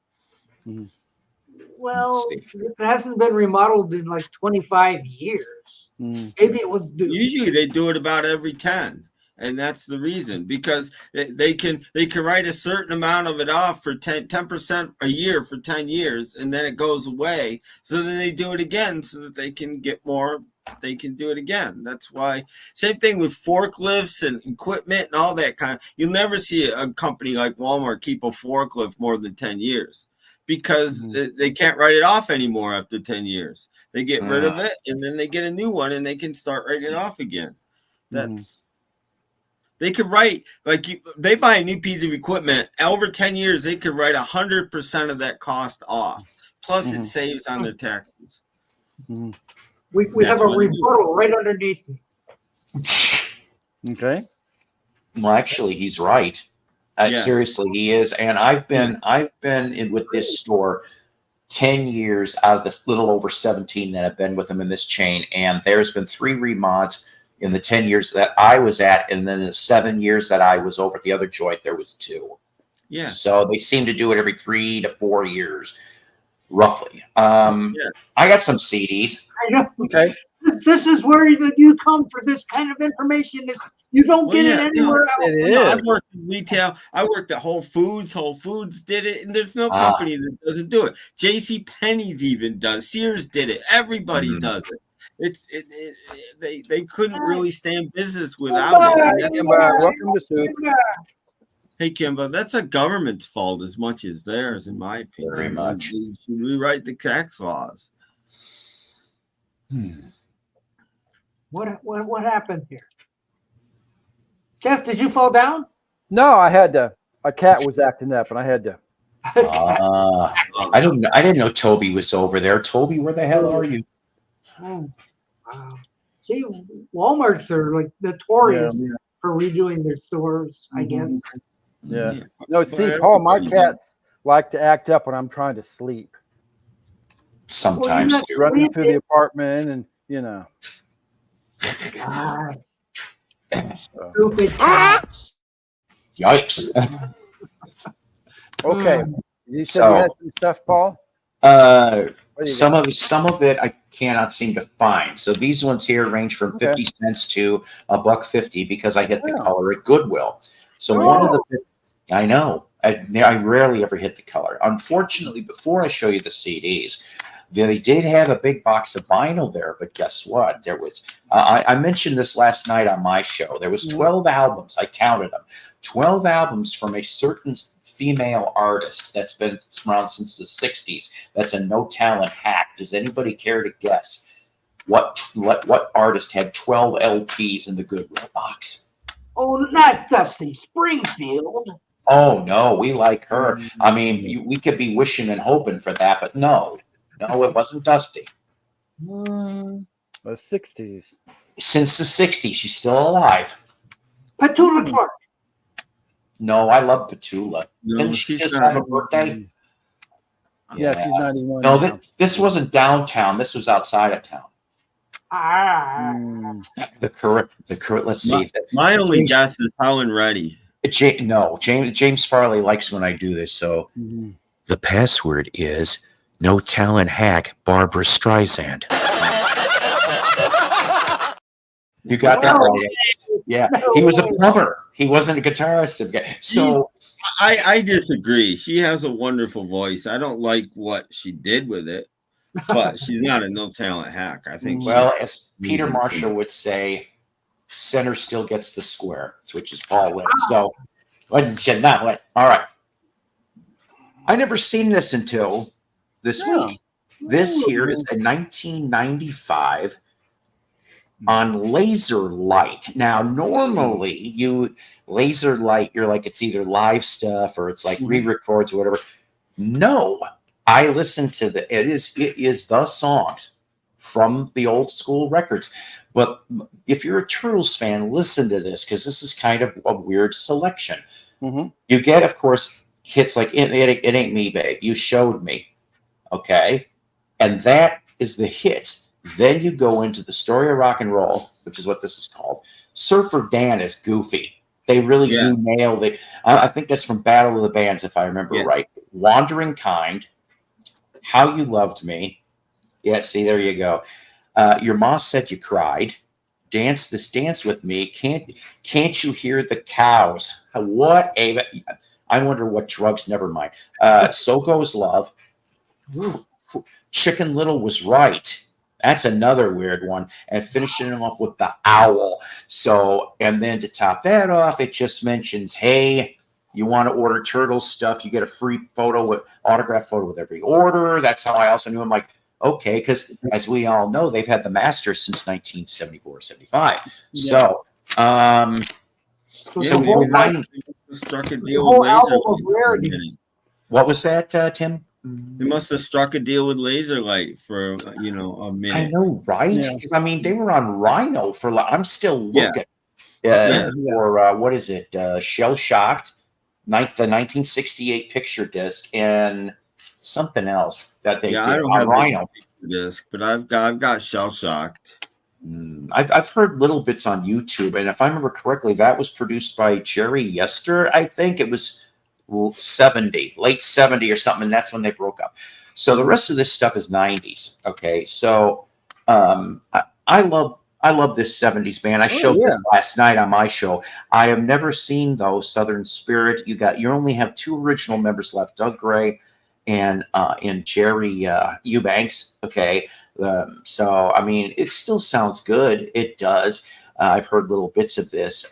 Well, it hasn't been remodeled in like 25 years. Maybe it was due. Usually they do it about every 10. And that's the reason, because they can write a certain amount of it off for 10% a year for 10 years, and then it goes away. So then they do it again so that they can get more. They can do it again. That's why. Same thing with forklifts and equipment and all that kind of. You'll never see a company like Walmart keep a forklift more than 10 years because they can't write it off anymore after 10 years. They get rid of it, and then they get a new one, and they can start writing it off again. That's. They could write, they buy a new piece of equipment. Over 10 years, they could write 100% of that cost off. Plus, it saves on their taxes. We have a rebuttal right underneath me. Okay. Well, actually, he's right. Seriously, he is. And I've been in with this store 10 years out of this little over 17 that I've been with him in this chain. And there's been 3 remods in the 10 years that I was at, and then the 7 years that I was over at the other joint, there was 2. Yeah. So they seem to do it every 3 to 4 years, roughly. I got some CDs. I know. Okay. This is where you come for this kind of information. You don't get it anywhere else. I worked in retail. I worked at Whole Foods. Whole Foods did it, and there's no company that doesn't do it. J.C. Penney's even does. Sears did it. Everybody does it. They couldn't really stay in business without it. Welcome to Soup. Hey, Kimba, that's a government's fault as much as theirs, in my opinion. Very much. You should rewrite the tax laws. What happened here? Jeff, did you fall down? No, I had to. A cat was acting up, and I had to. I didn't know Toby was over there. Toby, where the hell are you? Oh, wow. See, Walmarts are like notorious for redoing their stores, I guess. Yeah. No, see, Paul, my cats like to act up when I'm trying to sleep. Sometimes running through the apartment, and God. Stupid cats. Yikes. Okay. You said you had some stuff, Paul? Some of it I cannot seem to find. So these ones here range from 50 cents to $1.50 because I hit the color at Goodwill. So one of the, I know, I rarely ever hit the color. Unfortunately, before I show you the CDs, they did have a big box of vinyl there, but guess what? There was, I mentioned this last night on my show. There was 12 albums. I counted them. 12 albums from a certain female artist that's been around since the 60s. That's a no talent hack. Does anybody care to guess what artist had 12 LPs in the Goodwill box? Oh, not Dusty Springfield. Oh no, we like her. I mean, we could be wishing and hoping for that, but no. No, it wasn't Dusty. The 60s. Since the 60s, she's still alive. Petula Clark. No, I love Petula. No, Didn't she she's just not. have a birthday? Yeah, she's 91. No, now. this wasn't downtown. This was outside of town. The correct. Let's see. My only guess is Helen Reddy. No, James Farley likes when I do this. So the password is no talent hack Barbara Streisand. You got that right. Yeah, he was a plumber. He wasn't a guitarist. So I disagree. She has a wonderful voice. I don't like what she did with it, but she's not a no talent hack. I think. Well, as Peter Marshall would say, center still gets the square, which is Paul Lynn. So, all right. I never seen this until this week. This here is a 1995 on Laser Light. Now, normally Laser Light, you're like, it's either live stuff or it's like re-records or whatever. No, I listen to it is the songs from the old school records. But if you're a Turtles fan, listen to this, because this is kind of a weird selection. You get, of course, hits like it Ain't Me, Babe. You Showed Me. Okay. And that is the hits. Then you go into the Story of Rock and Roll, which is what this is called. Surfer Dan is goofy. They really do nail the. I think that's from Battle of the Bands, if I remember right. Wandering Kind, How You Loved Me. Yeah, see, there you go. Your Ma Said You Cried. Dance This Dance With Me. Can't You Hear the Cows? What a. I wonder what drugs. Never mind. So Goes Love. Chicken Little Was Right. That's another weird one. And finishing it off with The Owl. So, and then to top that off, it just mentions, hey, you want to order Turtles stuff, you get a free autograph photo with every order. That's how I also knew. I'm like, okay, because as we all know, they've had the Masters since 1974, 75. So, struck a deal with Laser. What was that, Tim? They must have struck a deal with Laserlight for a minute. I know, right? Because I mean, they were on Rhino for. I'm still looking for what is it? Shell Shocked, the 1968 picture disc, and something else that they did I don't on have Rhino disc, but I've got Shell Shocked. I've heard little bits on YouTube, and if I remember correctly, that was produced by Jerry Yester. I think it was. 70, late 70 or something, and that's when they broke up. So the rest of this stuff is 90s. Okay, so I love this 70s band. I showed this last night on my show. I have never seen though Southern Spirit. You only have two original members left, Doug Gray and Jerry Eubanks. Okay, so I mean, it still sounds good. It does. I've heard little bits of this,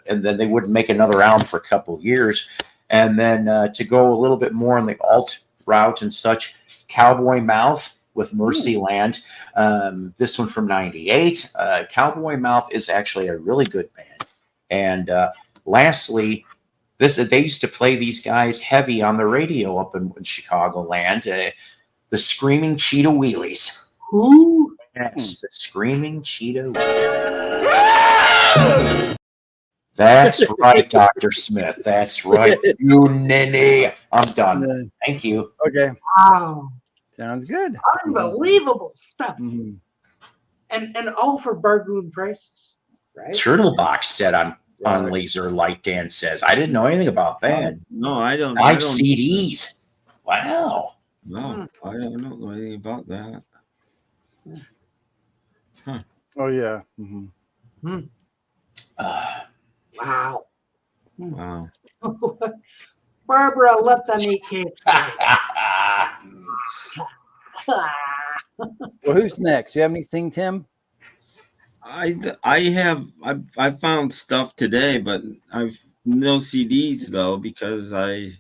and then they wouldn't make another album for a couple of years. And then to go a little bit more on the alt route and such, Cowboy Mouth with Mercyland. This one from 98. Cowboy Mouth is actually a really good band. And lastly, they used to play these guys heavy on the radio up in Chicagoland. The Screaming Cheetah Wheelies. Who? Yes, the Screaming Cheetah Wheelies. That's right, Dr. Smith. That's right. You ninny. I'm done. Thank you. Okay. Wow. Sounds good. Unbelievable stuff. And all for bargain prices, right? Turtle Box set on Laser Light, Dan says. I didn't know anything about that. No, I don't. 5 CDs. Wow. No, I don't know anything about that. Huh. Oh, yeah. Wow. Wow. Barbara, let them eat cake. Well, who's next? You have anything, Tim? I found stuff today, but I've no CDs though, because I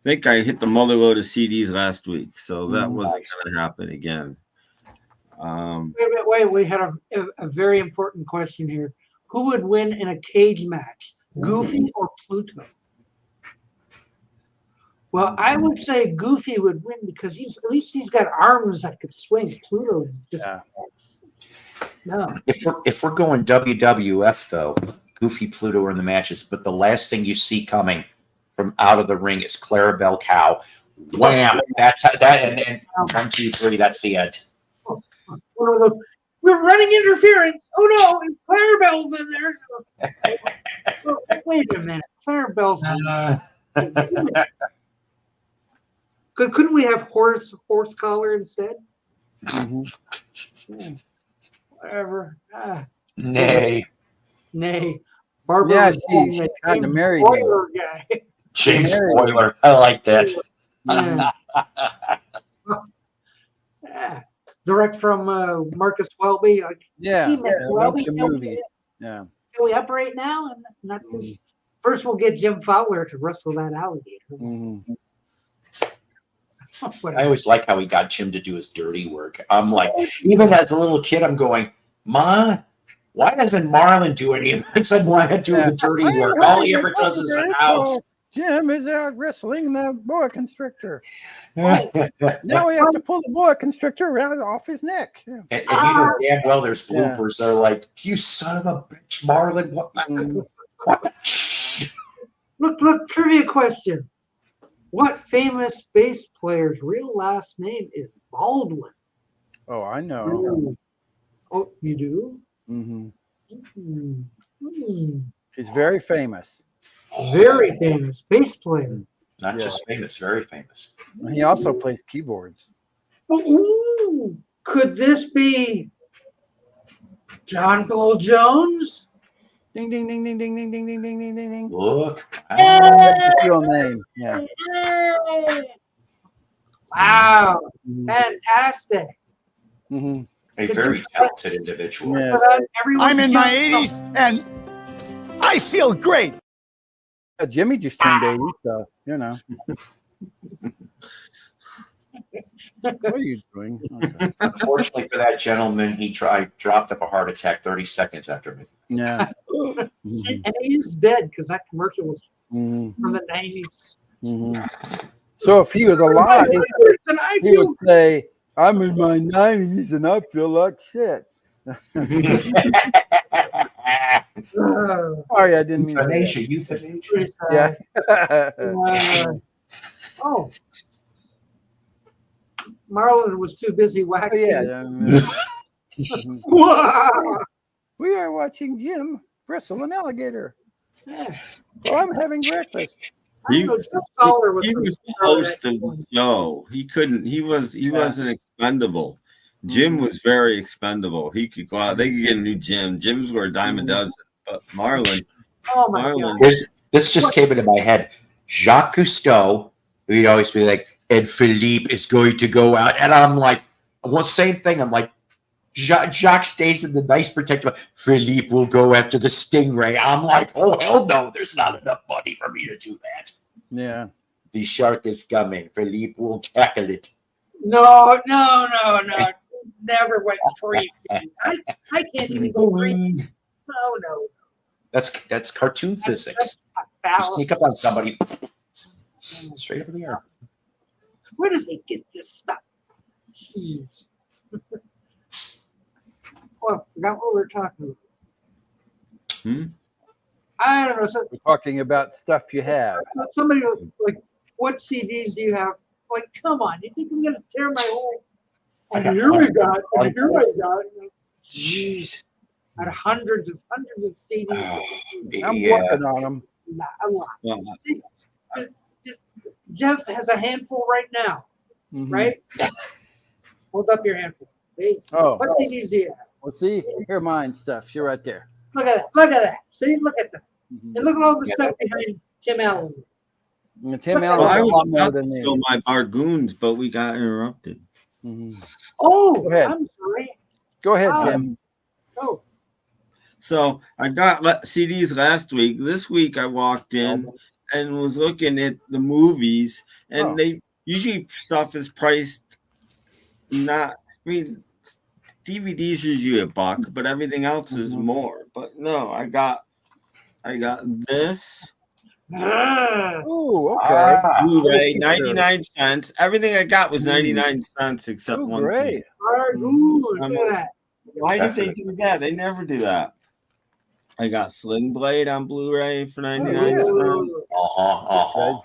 think I hit the mother load of CDs last week, so that wasn't going to happen again. Wait, we had a very important question here. Who would win in a cage match, Goofy or Pluto? Well, I would say Goofy would win because at least he's got arms that could swing. Pluto just no. If we're going WWF though, Goofy, Pluto are in the matches, but the last thing you see coming from out of the ring is Clarabelle Cow. Wham! That's that, and then 1, 2, 3. That's the end. We're running interference. Oh no, Clarabelle's in there. Wait a minute, Clarabelle's. Couldn't we have horse collar instead? Mm-hmm. Whatever. Nay. Barbara. Yeah, she's kind of married him. Guy. James Boiler. I like that. Yeah. Direct from Marcus Welby. Yeah, Welby, movies. Yeah. Can we operate now? And not too. First, we'll get Jim Fowler to wrestle that alligator. Mm-hmm. I always like how he got Jim to do his dirty work. I'm like, even as a little kid, I'm going, Ma, why doesn't Marlon do anything? I said, why do the dirty work? All he ever does is announce. Jim is out wrestling the boa constrictor. Now we have to pull the boa constrictor right off his neck. Yeah. And you know damn well there's bloopers. They're like, you son of a bitch, Marlon. What the? Look, trivia question. What famous bass player's real last name is Baldwin? Oh, I know. Ooh. Oh, you do? Mm-hmm. Mm-hmm. He's very famous. Very famous bass player. Not just famous, very famous. He also plays keyboards. Ooh. Could this be John Paul Jones? Ding ding ding ding ding ding ding ding ding ding ding ding. Look. That's his real name. Yeah. Wow. Fantastic. Mm-hmm. A very talented individual. Yes. I'm in my 80s and I feel great. Jimmy just turned 80, so you know. What are you doing? Okay. Unfortunately for that gentleman, he dropped up a heart attack 30 seconds after me. Yeah. And he's dead because that commercial was from the 90s. Mm-hmm. So if he was alive, he would say, I'm in my 90s and I feel like shit. Sorry, I didn't mean euthanasia. Yeah. Oh. Marlon was too busy waxing. We are watching Jim wrestle an alligator. Well, I'm having breakfast. He was the host of the show. He couldn't. He wasn't expendable. Jim was very expendable. He could go out. They could get a new Jim. Jim's were a dime a dozen. But Marlon. Oh my God. This just came into my head. Jacques Cousteau, he'd always be like, and Philippe is going to go out. And I'm like, well, same thing. I'm like, Jacques stays in the nice protective. Philippe will go after the Stingray. I'm like, oh, hell no. There's not enough money for me to do that. Yeah. The shark is coming. Philippe will tackle it. No. Never went 3 feet. I can't even go 3 feet. No. That's cartoon physics. You sneak up on somebody, straight up in the air. Where did they get this stuff? Jeez. Oh, I forgot what we were talking about. I don't know. We're talking about stuff you have. Somebody was like, what CDs do you have? Like, come on. You think I'm going to tear my whole... And here we got. Jeez. I had hundreds of CDs. I'm working on them. A lot. Jeff has a handful right now, right? Hold up your handful. See? Oh. What CDs do you have? Well, see, here mine stuff. You're right there. Look at that. See, look at that. And look at all the stuff behind Tim Allen. Tim Allen. I was more about than to me. show my Bargoons, but we got interrupted. Oh, go ahead. I'm sorry. Go ahead, Tim. Oh. So I got CDs last week. This week I walked in and was looking at the movies, and they usually stuff is priced not. I mean, DVDs usually $1, but everything else is more. But no, I got this. Ooh, okay. Blu-ray, 99 cents. Everything I got was 99 cents except Ooh, one great. thing. Look at that. Why did they do that? They never do that. I got Sling Blade on Blu-ray for 99 cents.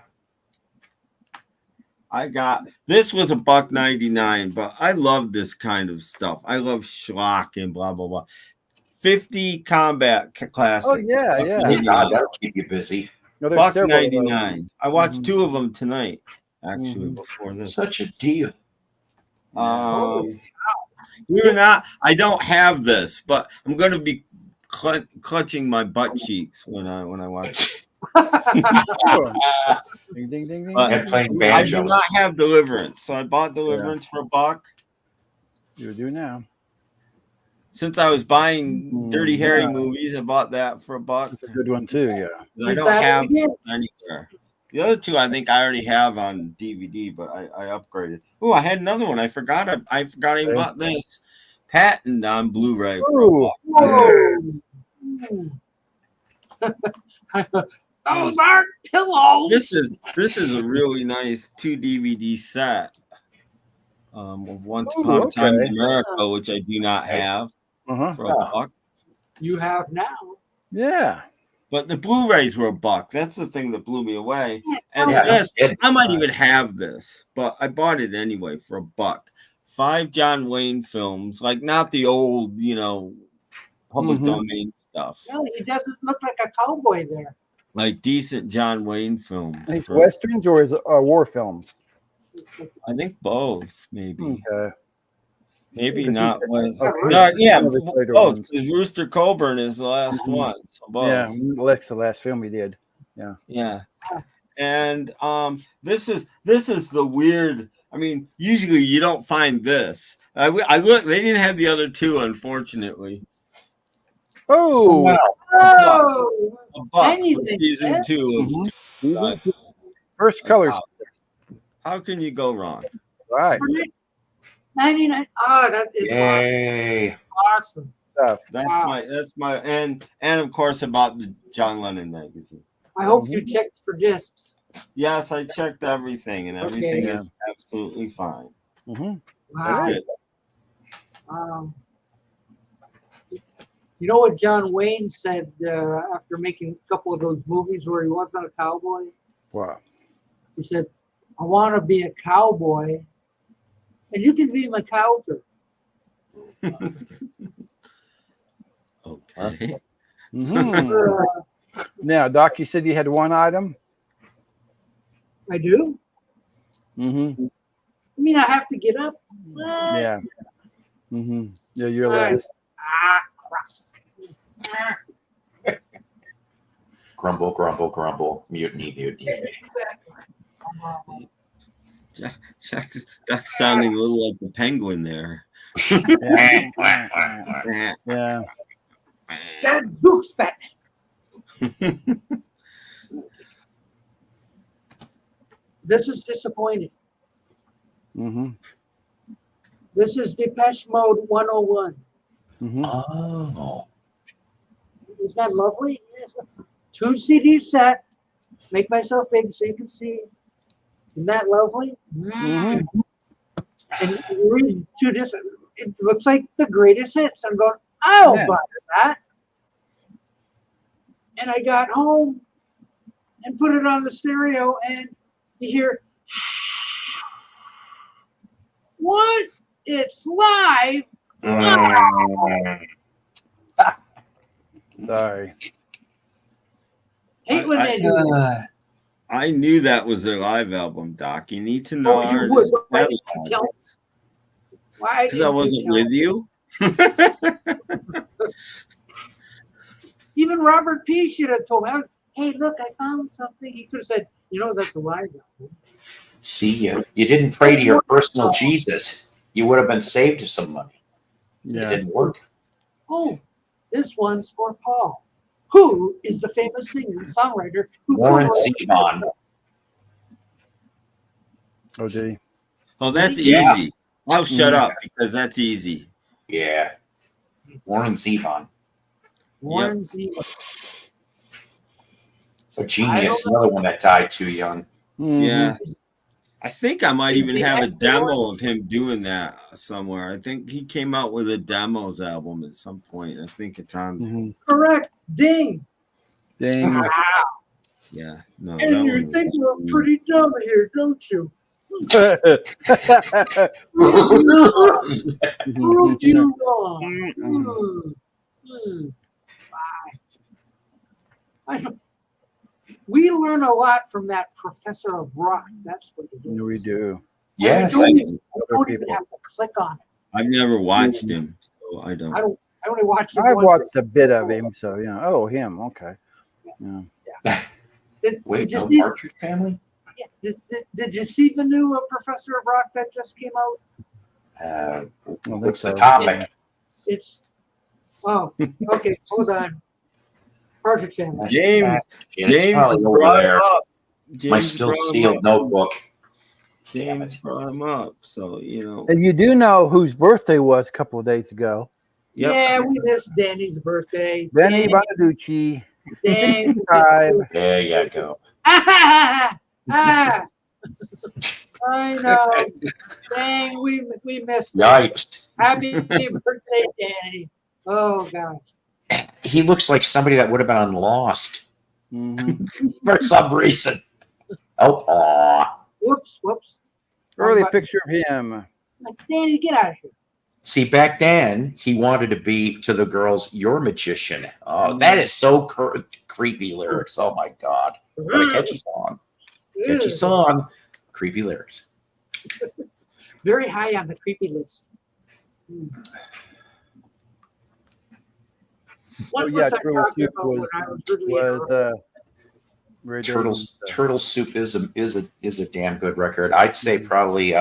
I got this was $1.99, but I love this kind of stuff. I love schlock and blah blah blah. 50 combat classics. Oh yeah, yeah. God, that'll keep you busy. No, $1.99. I watched 2 of them tonight, actually, before this. Such a deal. We're not. I don't have this, but I'm going to be clutching my butt cheeks when I watch it. Ding, ding, ding, ding. I do not have Deliverance, so I bought Deliverance for $1. You do now. Since I was buying Dirty Harry movies, I bought that for $1. It's a good one too. Yeah. I don't have it anywhere. The other 2 I think I already have on DVD, but I upgraded. Oh, I had another one. I forgot I bought this Patent on Blu-ray for $1. Those aren't pillows. This is a really nice 2 DVD set of Once Upon a Time in America, which I do not have for $1. You have now. Yeah. But the Blu-rays were $1. That's the thing that blew me away. And this, I might even have this, but I bought it anyway for $1. 5 John Wayne films, like not the old, public domain stuff. No, he doesn't look like a cowboy there. Like decent John Wayne films. These westerns or is war films? I think both, maybe. Okay. Maybe not. Both. Because Rooster Colburn is the last one. So both. Yeah, that's the last film he did. Yeah. Yeah. And this is the weird. I mean, usually you don't find this. I look. They didn't have the other 2, unfortunately. Oh. $1 for season 2 of First colors. How can you go wrong? Right. 99. Oh, that is awesome. That's my and of course about the John Lennon magazine. I hope you checked for discs. Yes, I checked everything, and everything is absolutely fine. That's it. You know what John Wayne said after making a couple of those movies where he wasn't a cowboy? Wow. He said, I want to be a cowboy, and you can be my cowgirl. Okay. Now, Doc, you said you had one item? I do? I mean, I have to get up. Yeah. Yeah, you're last. Grumble, grumble, grumble. Mutiny, mutiny. Jack's sounding a little like the penguin there. Yeah. That book's fat. This is disappointing. This is Depeche Mode 101. Oh. Isn't that lovely? 2 CD set. Make myself big so you can see. Isn't that lovely? And read 2 discs. It looks like the greatest hits. I'm going, I'll buy that. And I got home and put it on the stereo, and you hear, what? It's live. Sorry. Hate when they do that. I knew that was their live album, Doc. You need to know artists. Because I wasn't with you. Even Robert P. should have told me, hey, look, I found something. He could have said, that's a live album. See, you didn't pray to your personal Jesus. You would have been saved some money. Yeah. It didn't work. Oh, this one's for Paul. Who is the famous singer-songwriter who Warren Zevon. Oh, did he? Oh, that's easy. I'll shut up because that's easy. Yeah. Warren Zevon. Warren Zevon. A genius, another one that died too young. Yeah. I think I might even have a demo of him doing that somewhere. I think he came out with a demos album at some point. I think it's on. Correct. Ding. Ding. Wow. Yeah. No. And you think you're pretty dumb here, don't you? Proved you wrong. We learn a lot from that professor of rock. That's what we do. We do. Yes. We don't even have to click on it. I've never watched him, so I don't. I only watched him. I've watched a bit of him, so oh, him, okay. Yeah. Wait, did no you Partridge Family? Yeah. Did you see the new Professor of Rock that just came out? What's the topic? It's okay. Hold on. Partridge Family. James probably over brought there. him up. My still sealed notebook. James brought him up, so And you do know whose birthday was a couple of days ago. Yep. Yeah, we missed Danny's birthday. Benny Bonaducci. Danny. 65. There you go. I know. Dang, we missed it. Yipes. Happy birthday, Danny. Oh gosh. He looks like somebody that would have been on Lost for some reason. Whoops. Early picture of him. Danny, get out of here. See, back then, he wanted to be to the girls, "Your magician." Oh, that is so creepy lyrics. Oh, my God. What a catchy song. Catchy song. Creepy lyrics. Very high on the creepy list. What was I talking about when I was really Turtle Soup is a damn good record. I'd say probably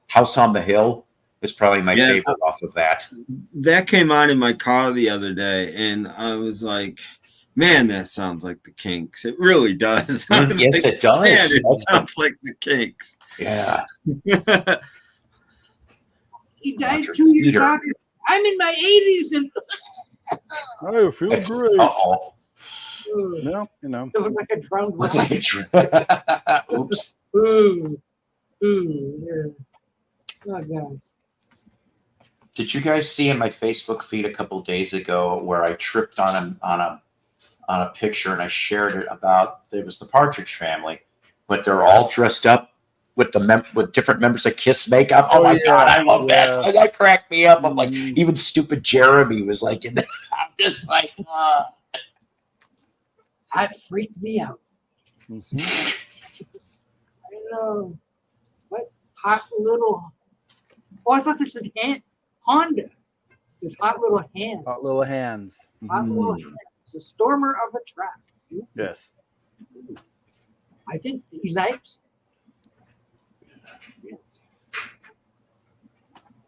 House on the Hill is probably my favorite off of that. That came on in my car the other day, and I was like, man, that sounds like the Kinks. It really does. Yes, it does. Man, it sounds like the Kinks. Yeah. He died 2 years after. I'm in my 80s and I feel great. Uh-oh. No, It looked like a drowned Oops. Ooh. Yeah. Oh, God. Did you guys see in my Facebook feed a couple days ago where I tripped on a picture and I shared it about it was the Partridge Family, but they're all dressed up with with different members of Kiss makeup. Oh my God, I love that. That cracked me up. I'm like, even stupid Jeremy was like in this. I'm just like, that freaked me out. I know. What hot little? Oh, I thought this was Honda. It's hot little hands. Hot little hands. Hot little hands. It's a stormer of a track. Yes. I think he likes.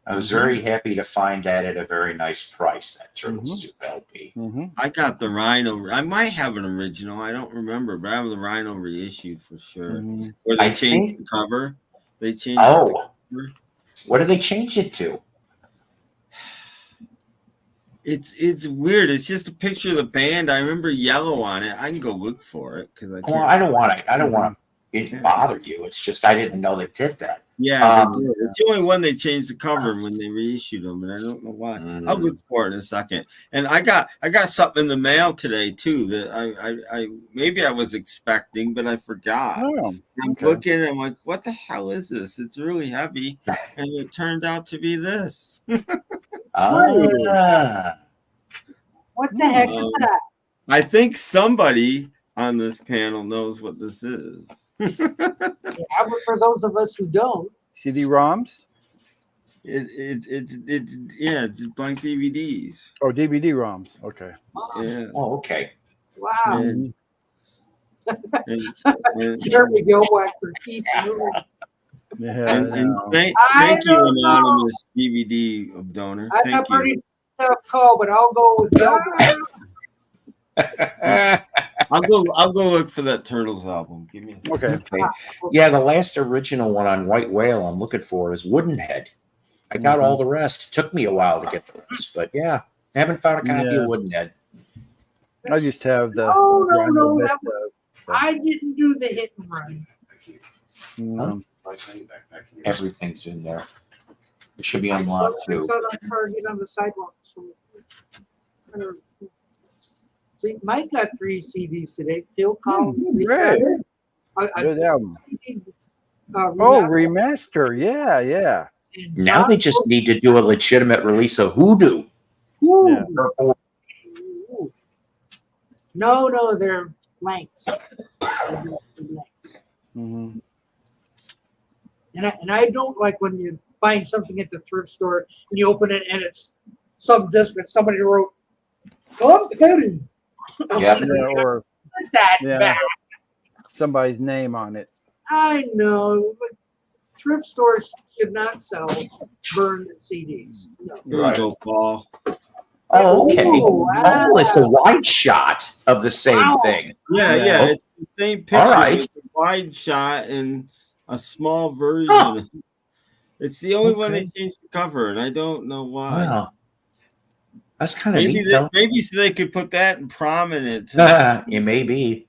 I was very happy to find that at a very nice price, that Turtle Soup LP. I got the Rhino. I might have an original. I don't remember, but I have the Rhino reissue for sure. Where they changed the cover. They changed the cover. What did they change it to? It's weird. It's just a picture of the band. I remember yellow on it. I can go look for it because I don't want to bother you. It's just I didn't know they did that. Yeah, they did. It's the only one they changed the cover when they reissued them, and I don't know why. I'll look for it in a second. And I got something in the mail today too that I maybe I was expecting, but I forgot. I'm looking, and I'm like, what the hell is this? It's really heavy, and it turned out to be this. What the heck is that? I think somebody on this panel knows what this is. Yeah, but for those of us who don't, CD-ROMs. It's blank DVDs. Oh, DVD-ROMs. Okay. Yeah. Oh, okay. Wow. And Jeremy Gilwack for Keith. Yeah. And thank you, anonymous DVD donor. That's a Thank you. pretty tough call, but I'll go with Gilwack. I'll go look for that Turtles album. Give me okay. Yeah, the last original one on White Whale I'm looking for is Woodenhead. I got all the rest. It took me a while to get the rest, but yeah, I haven't found a copy of Woodenhead. I just have the. Oh no, I didn't do the hit and run. No. Everything's in there. It should be unlocked I too. saw that car get on the sidewalk. So, see, Mike got 3 CDs today. Still calling. Great. Good album. Remaster. Yeah, yeah. Now they just need to do a legitimate release of Hoodoo. Yeah. No, they're blanks. Mm-hmm. And I don't like when you find something at the thrift store and you open it and it's some disc that somebody wrote, "I'm petty." Yeah. Or Put that back. Somebody's name on it. I know, but thrift stores should not sell burned CDs. No. Here we go, Paul. Oh, okay. wow. Oh, it's a wide shot of the same thing. Yeah. It's the same picture. All right. With a wide shot and a small version. It's the only one they changed the cover, and I don't know why. Wow. That's kind of neat, though. Maybe so they could put that in prominent. It may be.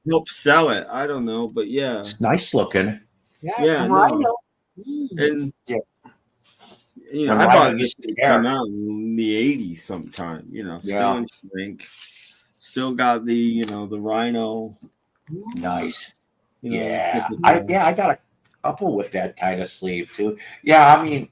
Help sell it. I don't know, but yeah. It's nice looking. Yeah. No. And yeah. You know, I bought this came out in the 80s sometime, you know, still in shrink. Still got the, you know, the Rhino. Nice. You know, yeah. I got a couple with that kind of sleeve too. Yeah, I mean,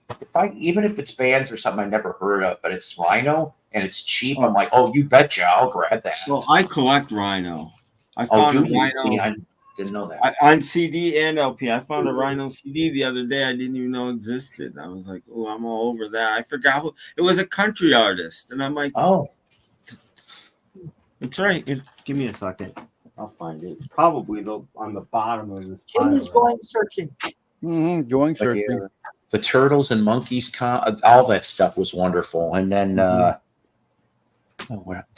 even if it's bands or something I never heard of, but it's Rhino and it's cheap, I'm like, oh, you betcha, I'll grab that. Well, I collect Rhino. I found a Rhino. I didn't know that. On CD and LP. I found a Rhino CD the other day I didn't even know existed. I was like, oh, I'm all over that. I forgot who it was, a country artist. And I'm like, oh, it's right. Give me a second. I'll find it. It's probably on the bottom of this. Jim is going searching. Mm-hmm. Going searching. The Turtles and Monkeys, all that stuff was wonderful. And then the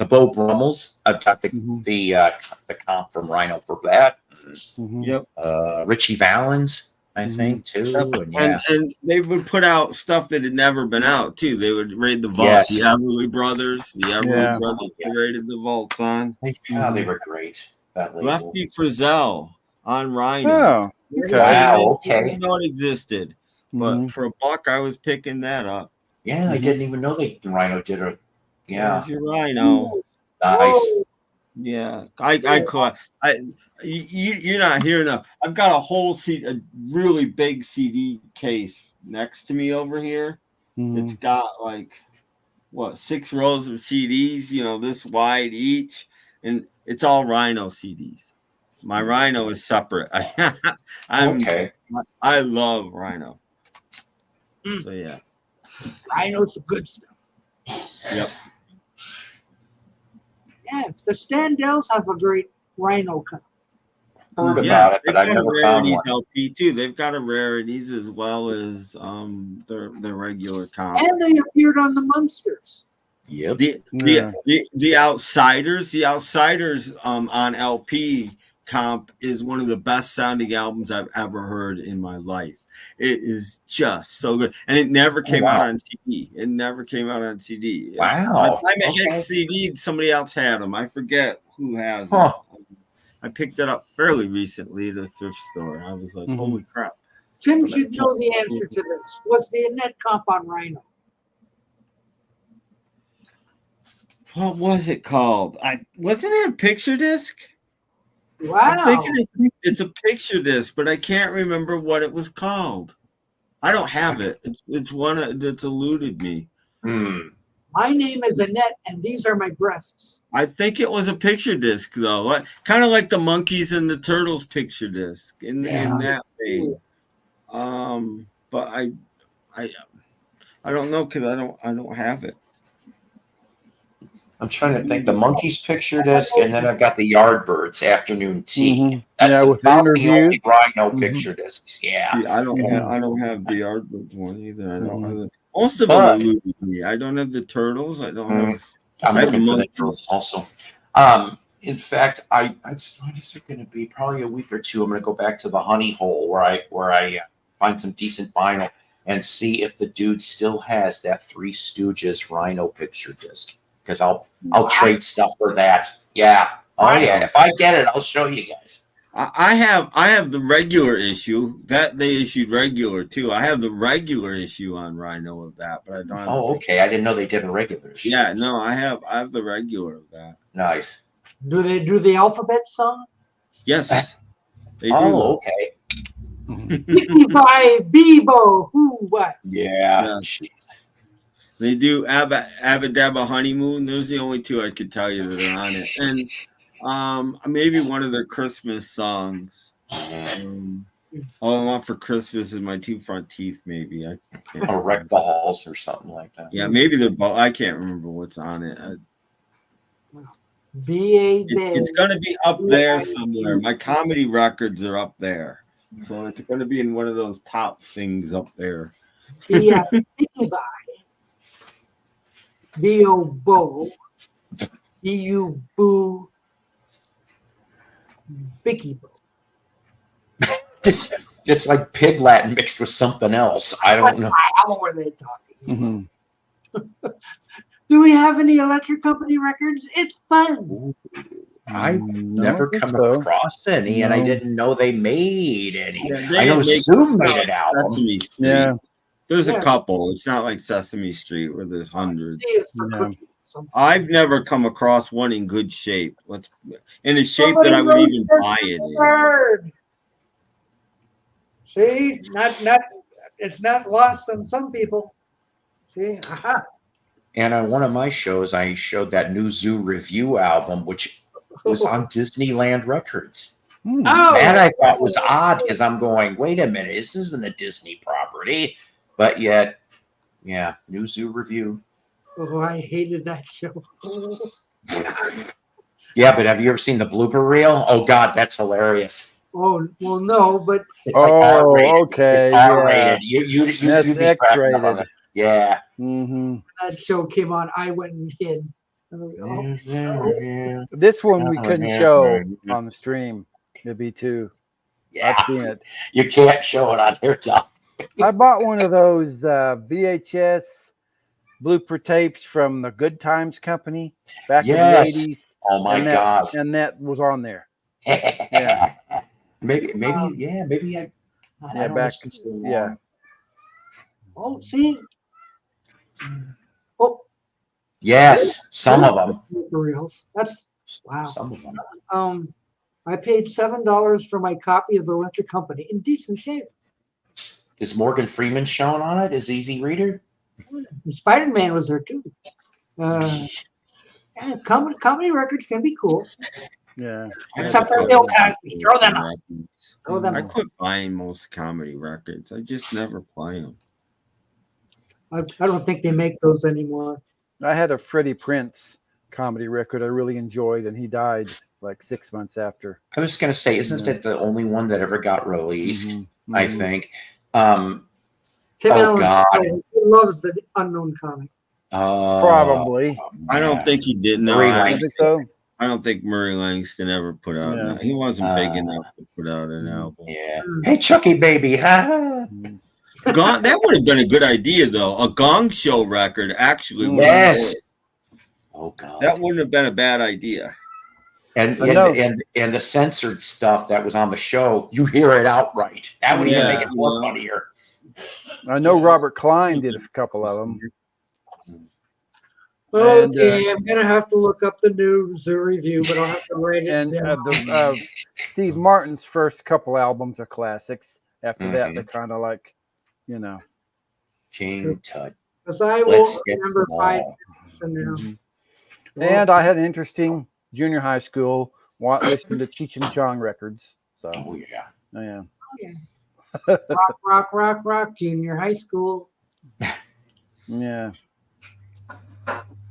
Bo Brummels, I've got the comp from Rhino for that. Mm-hmm. Yep. Richie Valens, I think, too. And they would put out stuff that had never been out, too. They would raid the vaults. The Everly Brothers. The Everly Brothers raided the vaults on. Yeah, they were great. Lefty Frizzell on Rhino. Oh, okay. Wow, I didn't know it existed. But for $1, I was picking that up. Yeah, I didn't even know Rhino did a. Yeah. There's your Rhino. Nice. Yeah, you're not here enough. I've got a whole a really big CD case next to me over here. It's got like 6 rows of CDs, you know, this wide each, and it's all Rhino CDs. My Rhino is separate. I love Rhino. So yeah, Rhino's the good stuff. Yep. Yeah, the Standells have a great Rhino comp. Heard about it, but I never found one. LP too. They've got a rarities as well as their regular comp. And they appeared on the Munsters. Yep. The Outsiders on LP comp is one of the best sounding albums I've ever heard in my life. It is just so good, and it never came out on CD. It never came out on CD. Wow! By the time it hit CD, somebody else had them. I forget who has them. I picked it up fairly recently at a thrift store. I was like, "Holy crap!" Tim should know the answer to this. What's the net comp on Rhino? What was it called? Wasn't it a picture disc? Wow. I'm thinking it's a picture disc, but I can't remember what it was called. I don't have it. It's one that's eluded me. My name is Annette, and these are my breasts. I think it was a picture disc, though. Kind of like the Monkeys and the Turtles picture disc in that vein. But I don't know because I don't have it. I'm trying to think. The Monkeys picture disc, and then I've got the Yardbirds Afternoon Tea. That's with about the interviews. only Rhino picture discs. Yeah. I don't have the Yardbirds one either. I don't have most of them eluded me. I don't have the Turtles. I don't have. I'm looking for the Turtles also. In fact, when is it going to be? Probably a week or two. I'm going to go back to the Honey Hole where I find some decent vinyl and see if the dude still has that Three Stooges Rhino picture disc. Because I'll trade stuff for that. Yeah. Oh yeah, if I get it, I'll show you guys. I have the regular issue that they issued regular too. I have the regular issue on Rhino of that, but I don't have okay. I didn't know they did a regular issue. Yeah, no, I have the regular of that. Nice. Do they do the alphabet song? Yes. They do. Okay. By Bebo, who, what? Yeah. They do Abba Dabba Honeymoon. Those are the only two I could tell you that are on it. And maybe one of their Christmas songs. All I Want for Christmas is My Two Front Teeth, maybe. I can't or Wreck the Halls or something like that. Yeah, maybe they're both. I can't remember what's on it. It's going to be up there somewhere. My comedy records are up there. So it's going to be in one of those top things up there. Yeah, B-O-Bo, B-U-Boo, Bicky Bo. It's like Pig Latin mixed with something else. I don't know. How are they talking? Do we have any Electric Company records? It's fun. I've never come across any, and I didn't know they made any. I know Zoom made an album. Sesame Street. Yeah. There's a couple. It's not like Sesame Street where there's hundreds. I've never come across one in good shape. In a shape that I would even buy it in. See, it's not lost on some people. See, aha. And on one of my shows, I showed that new Zoo Review album, which was on Disneyland Records. That I thought was odd because I'm going, wait a minute, this isn't a Disney property. But yet, yeah, new Zoo Review. Oh, I hated that show. Yeah, but have you ever seen the blooper reel? Oh, God, that's hilarious. Oh, well, no, but... It's like R-rated. Okay. It's R-rated. Yeah. That's X-rated. Yeah. Mm-hmm. That show came on, I went and hid. This one we couldn't show on the stream. It'd be too. Yeah. I've seen it. You can't show it on here, Tom. I bought one of those VHS blooper tapes from the Good Times Company back in the 80s. Oh my God. And that was on there. Yeah. Maybe I back. Yeah. Oh, see. Oh. Yes, some of them. Reels. That's wow. Some of them. I paid $7 for my copy of the Electric Company in decent shape. Is Morgan Freeman shown on it? Is Easy Reader? Spider-Man was there too. Yeah, comedy records can be cool. Yeah. Except for Bill Cosby. Throw them out. I quit buying most comedy records. I just never play them. I don't think they make those anymore. I had a Freddie Prinze comedy record I really enjoyed, and he died like 6 months after. I was going to say, isn't that the only one that ever got released? I think. Tim Allen, God. He loves the Unknown comic. Probably. I don't think he did. No, I think so. I don't think Murray Langston ever put out. He wasn't big enough to put out an album. Yeah. Hey, Chucky baby. That would have been a good idea, though. A Gong Show record, actually. Yes. Oh God. That wouldn't have been a bad idea. And the censored stuff that was on the show, you hear it outright. That would even make it more funnier. I know Robert Klein did a couple of them. Okay, I'm gonna have to look up the new Zoo Review, but I'll have to write it down. Steve Martin's first couple albums are classics. After that, they kind of like, King Tut. Because I will remember 5 minutes from now. And I had an interesting junior high school listening to Cheech and Chong records. So. Oh yeah. Oh yeah. Rock, junior high school. Yeah.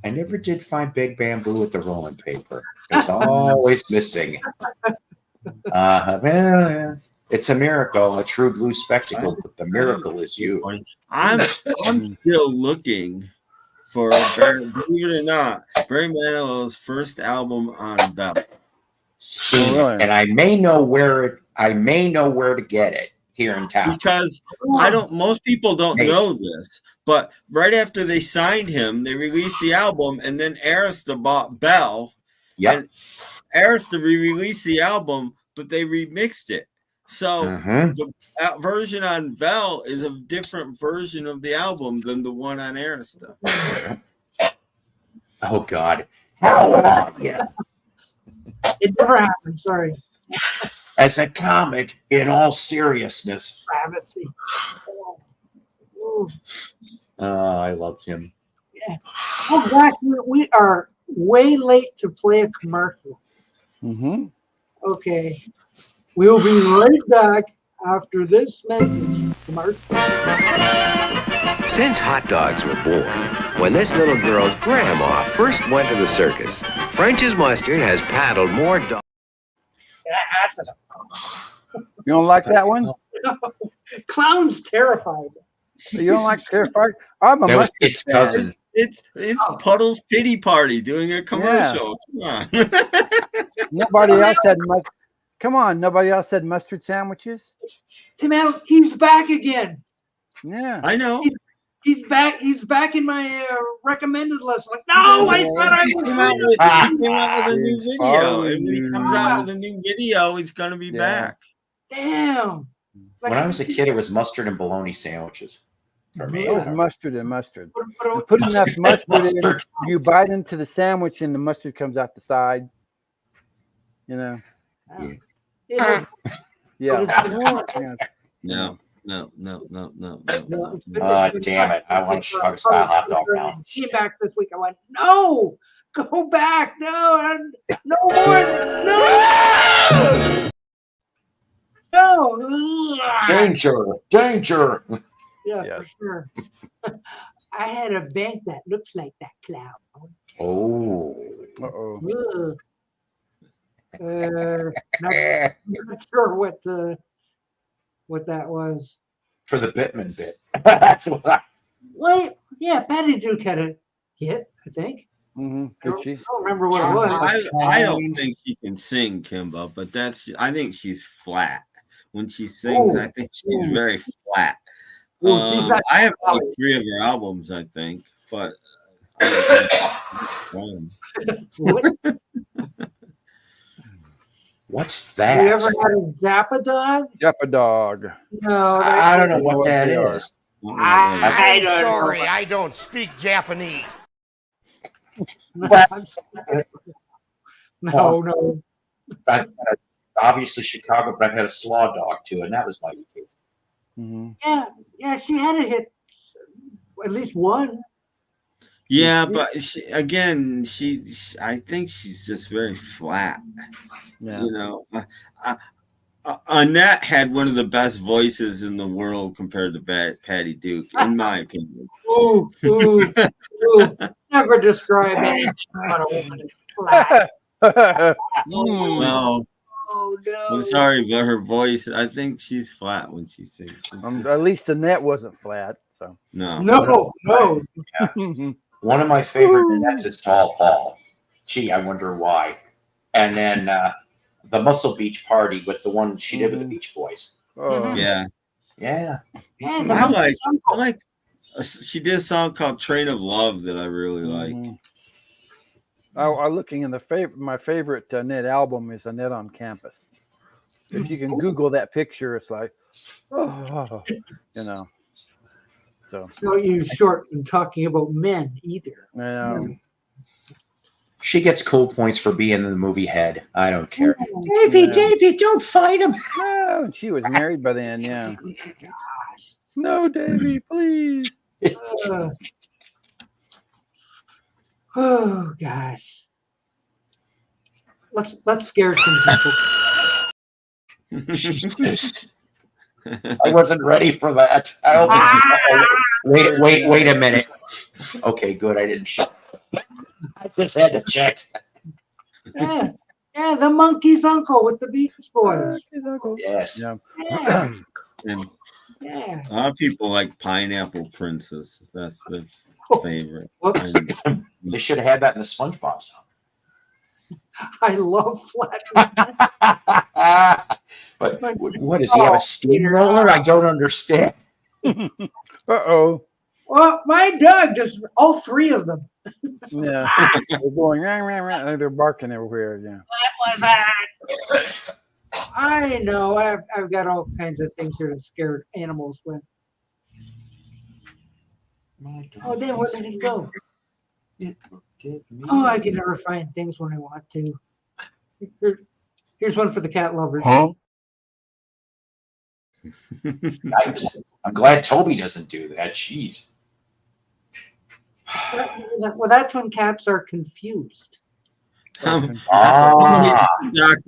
I never did find Big Bamboo with the rolling paper. It's always missing. Well, it's a miracle, a true blue spectacle, but the miracle is you. I'm still looking for, believe it or not, Barry Manilow's first album on Bell. See, and I may know where to get it here in town. Because most people don't know this, but right after they signed him, they released the album, and then Arista bought Bell. Yeah. Arista re-released the album, but they remixed it. So the version on Vel is a different version of the album than the one on Arista. Oh God! How are you? It never happened. Sorry. As a comic, in all seriousness. Travesty. I loved him. Yeah. Oh gosh, we are way late to play a commercial. Okay. We'll be right back after this message from our Since hot dogs were born, when this little girl's grandma first went to the circus, French's Mustard has paddled more dogs. You don't like that one? Clown's terrified. You don't like terrified? I'm a mustard its fan. cousin. It's Puddle's Pity Party doing a commercial. Yeah. Come on. Nobody else had mustard. Come on, nobody else had mustard sandwiches. Tim Allen, he's back again. Yeah, I know. He's back. He's back in my recommended list. Like, no, I thought I He was. came out with a new video, and when he comes out with a new video, he's gonna be back. Damn. When I was a kid, it was mustard and bologna sandwiches. For me, it was mustard and mustard. You put enough mustard in, you bite into the sandwich, and the mustard comes out the side. You know. Yeah. No. Damn it! I want Chicago style hot dog now. Came back this week. I went, no, go back, no more, no. Danger! Yeah, for sure. I had a bank that looks like that clown. Oh. Uh-oh. Not sure what that was. For the Bittman bit. That's what I... Well, yeah, Patty Duke had a hit, I think. Did she? I don't remember what it was. I don't think she can sing, Kimbo, but I think she's flat. When she sings, I think she's very flat. I have like 3 of her albums, I think, but What's that? You ever had a Zappa dog? Zappa dog. No, I don't know what that is. I'm sorry, I don't speak Japanese. No. Obviously Chicago, but I had a slaw dog too, and that was my case. Yeah, she had a hit, at least one. Yeah, but I think she's just very flat. Yeah. You know, Annette had one of the best voices in the world compared to Patty Duke, in my opinion. Ooh. Never describe anything but a woman as flat. No. Oh, no. I'm sorry, but her voice, I think she's flat when she sings. At least Annette wasn't flat. So No. Yeah. One of my favorite Annettes is Tall Paul. Gee, I wonder why. And then the Muscle Beach Party with the one she did with the Beach Boys. Yeah. I like. She did a song called "Train of Love" that I really like. I'm looking in my favorite Annette album is Annette on Campus. If you can Google that picture, it's like, you know. So not you short from talking about men either. She gets cool points for being in the movie Head. I don't care. Davey, don't fight him. No, she was married by then. Yeah. No, Davey, please. Oh gosh. Let's scare some people. Jesus. I wasn't ready for that. I don't think wait a minute. Okay, good. I didn't shut. I just had to check. Yeah, the monkey's uncle with the Beach Boys. Yes. Yeah. And Yeah. a lot of people like Pineapple Princess. That's their favorite. They should have had that in the SpongeBob song. I love flat. But what does he have, a steamroller? I don't understand. Uh-oh. Well, my dog just all 3 of them. Yeah. They're going, rah, rah, rah, and they're barking everywhere. Yeah. was that? I know. I've got all kinds of things here to scare animals with. Oh, damn, where did it go? Oh, I can never find things when I want to. Here's one for the cat lovers. Huh? Nice. I'm glad Toby doesn't do that. Jeez. Well, that's when cats are confused. Doctor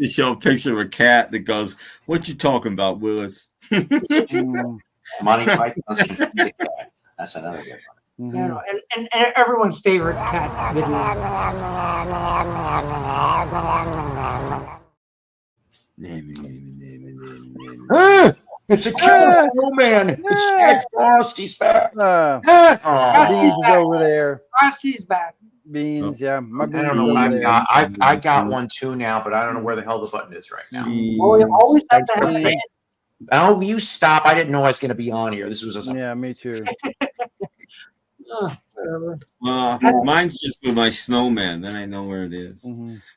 show a picture of a cat that goes, "What you talking about, Willis?" Monty Python's confused cat. That's another good one. You know, and everyone's favorite cat video. It's a killer snowman. It's Jack Frost. He's back. Beans is over there. Frosty's back. Beans, yeah. My I beans don't know. over there. I got one too now, but I don't know where the hell the button is right now. Oh, you always have to have it. Oh, you stop! I didn't know I was going to be on here. This was yeah, me too. Mine's just with my snowman. Then I know where it is.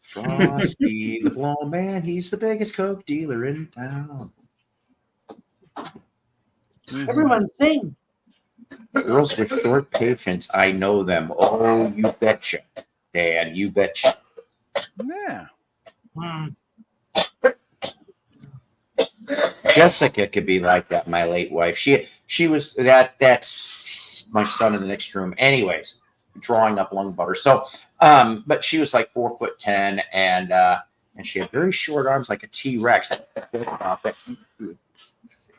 Frosty the Snowman. He's the biggest Coke dealer in town. Everyone sing. Girls with short patience, I know them. Oh, you betcha, Dan. You betcha. Yeah. Jessica could be like that. My late wife. She was that. That's my son in the next room. Anyways, drawing up lung butter. So, but she was like 4'10", and she had very short arms like a T-Rex.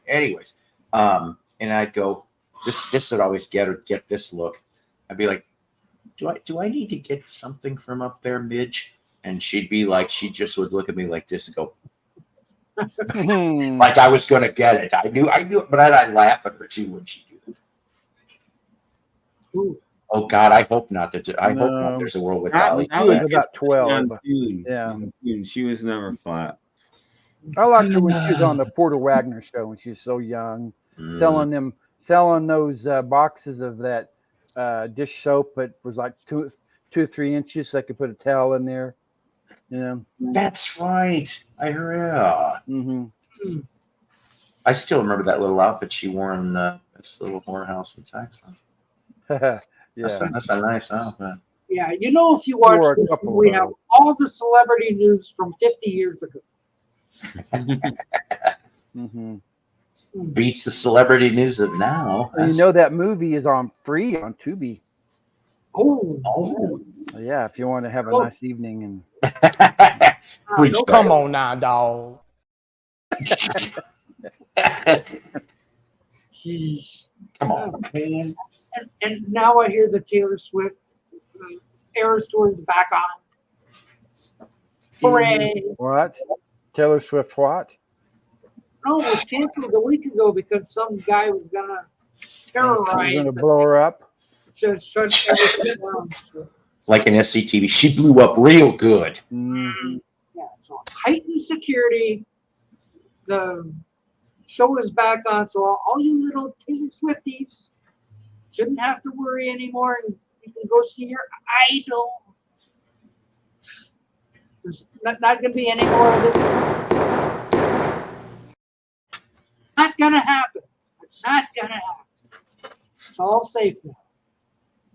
Anyways, and I'd go. This would always get this look. I'd be like, do I need to get something from up there, Midge? And she'd be like, she just would look at me like this and go, like I was gonna get it. I knew it, but I'd laugh at her too when she do that. Oh God, I hope not. I hope not. There's a world without. She was about 12. Yeah, she was never flat. I liked her when she was on the Porter Wagner show when she was so young, selling those boxes of that dish soap that was like 2 or 3 inches. So I could put a towel in there. Yeah, that's right. I heard. I still remember that little outfit she wore in this little whorehouse in Texas. Yeah, that's a nice outfit. Yeah, you know, if you watch this, we have all the celebrity news from 50 years ago. Beats the celebrity news of now. You know that movie is on free on Tubi. Oh, yeah. If you want to have a nice evening and come on now, dog. Come on, man. And now I hear the Taylor Swift Eras Tour is back on. Hooray! What? Taylor Swift what? No, it was canceled a week ago because some guy was gonna terrorize. Going to blow her up. Shut everything down. Like an SCTV, she blew up real good. Yeah, so heightened security. The show is back on, so all you little Taylor Swifties shouldn't have to worry anymore, and you can go see your idol. There's not going to be any more of this. Not going to happen. It's not going to happen. It's all safe now.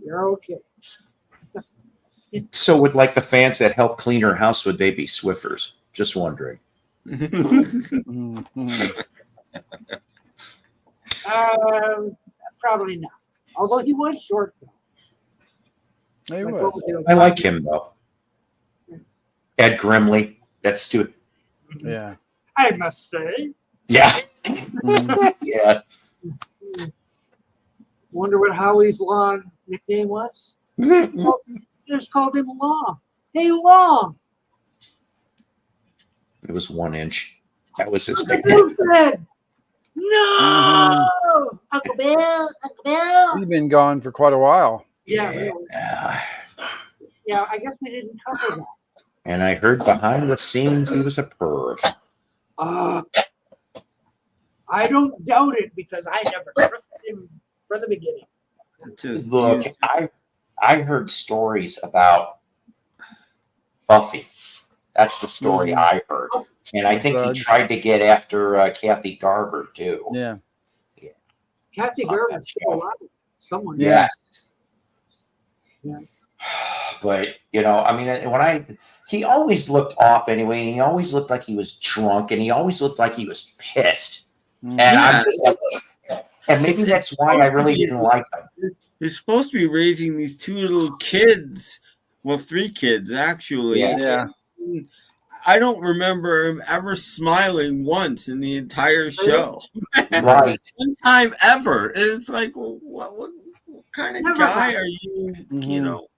You're okay. So would like the fans that help clean her house, would they be Swiffers? Just wondering. Probably not. Although he was short though. He was. I like him though. Ed Grimley. That's stupid. Yeah. I must say. Yeah. Yeah. Wonder what Howie's long nickname was? They just called him Long. Hey, Long. It was 1 inch. That was his Uncle nickname. Bill said, no! Uncle Bill, Uncle Bill. He's been gone for quite a while. Yeah, really. Yeah, I guess we didn't cover that. And I heard behind the scenes he was a perv. I don't doubt it because I never trusted him from the beginning. Look, I heard stories about Buffy That's the story I heard. And I think he tried to get after Kathy Garver, too. Yeah. Kathy Garver's still alive. Someone. Yes. Yeah. But, I mean, he always looked off anyway, and he always looked like he was drunk, and he always looked like he was pissed. And I'm just like, and maybe that's why I really didn't like him. He's supposed to be raising these 2 little kids. Well, 3 kids, actually. Yeah. I don't remember him ever smiling once in the entire show. Right. One time ever. And it's like, well, what kind of guy are you,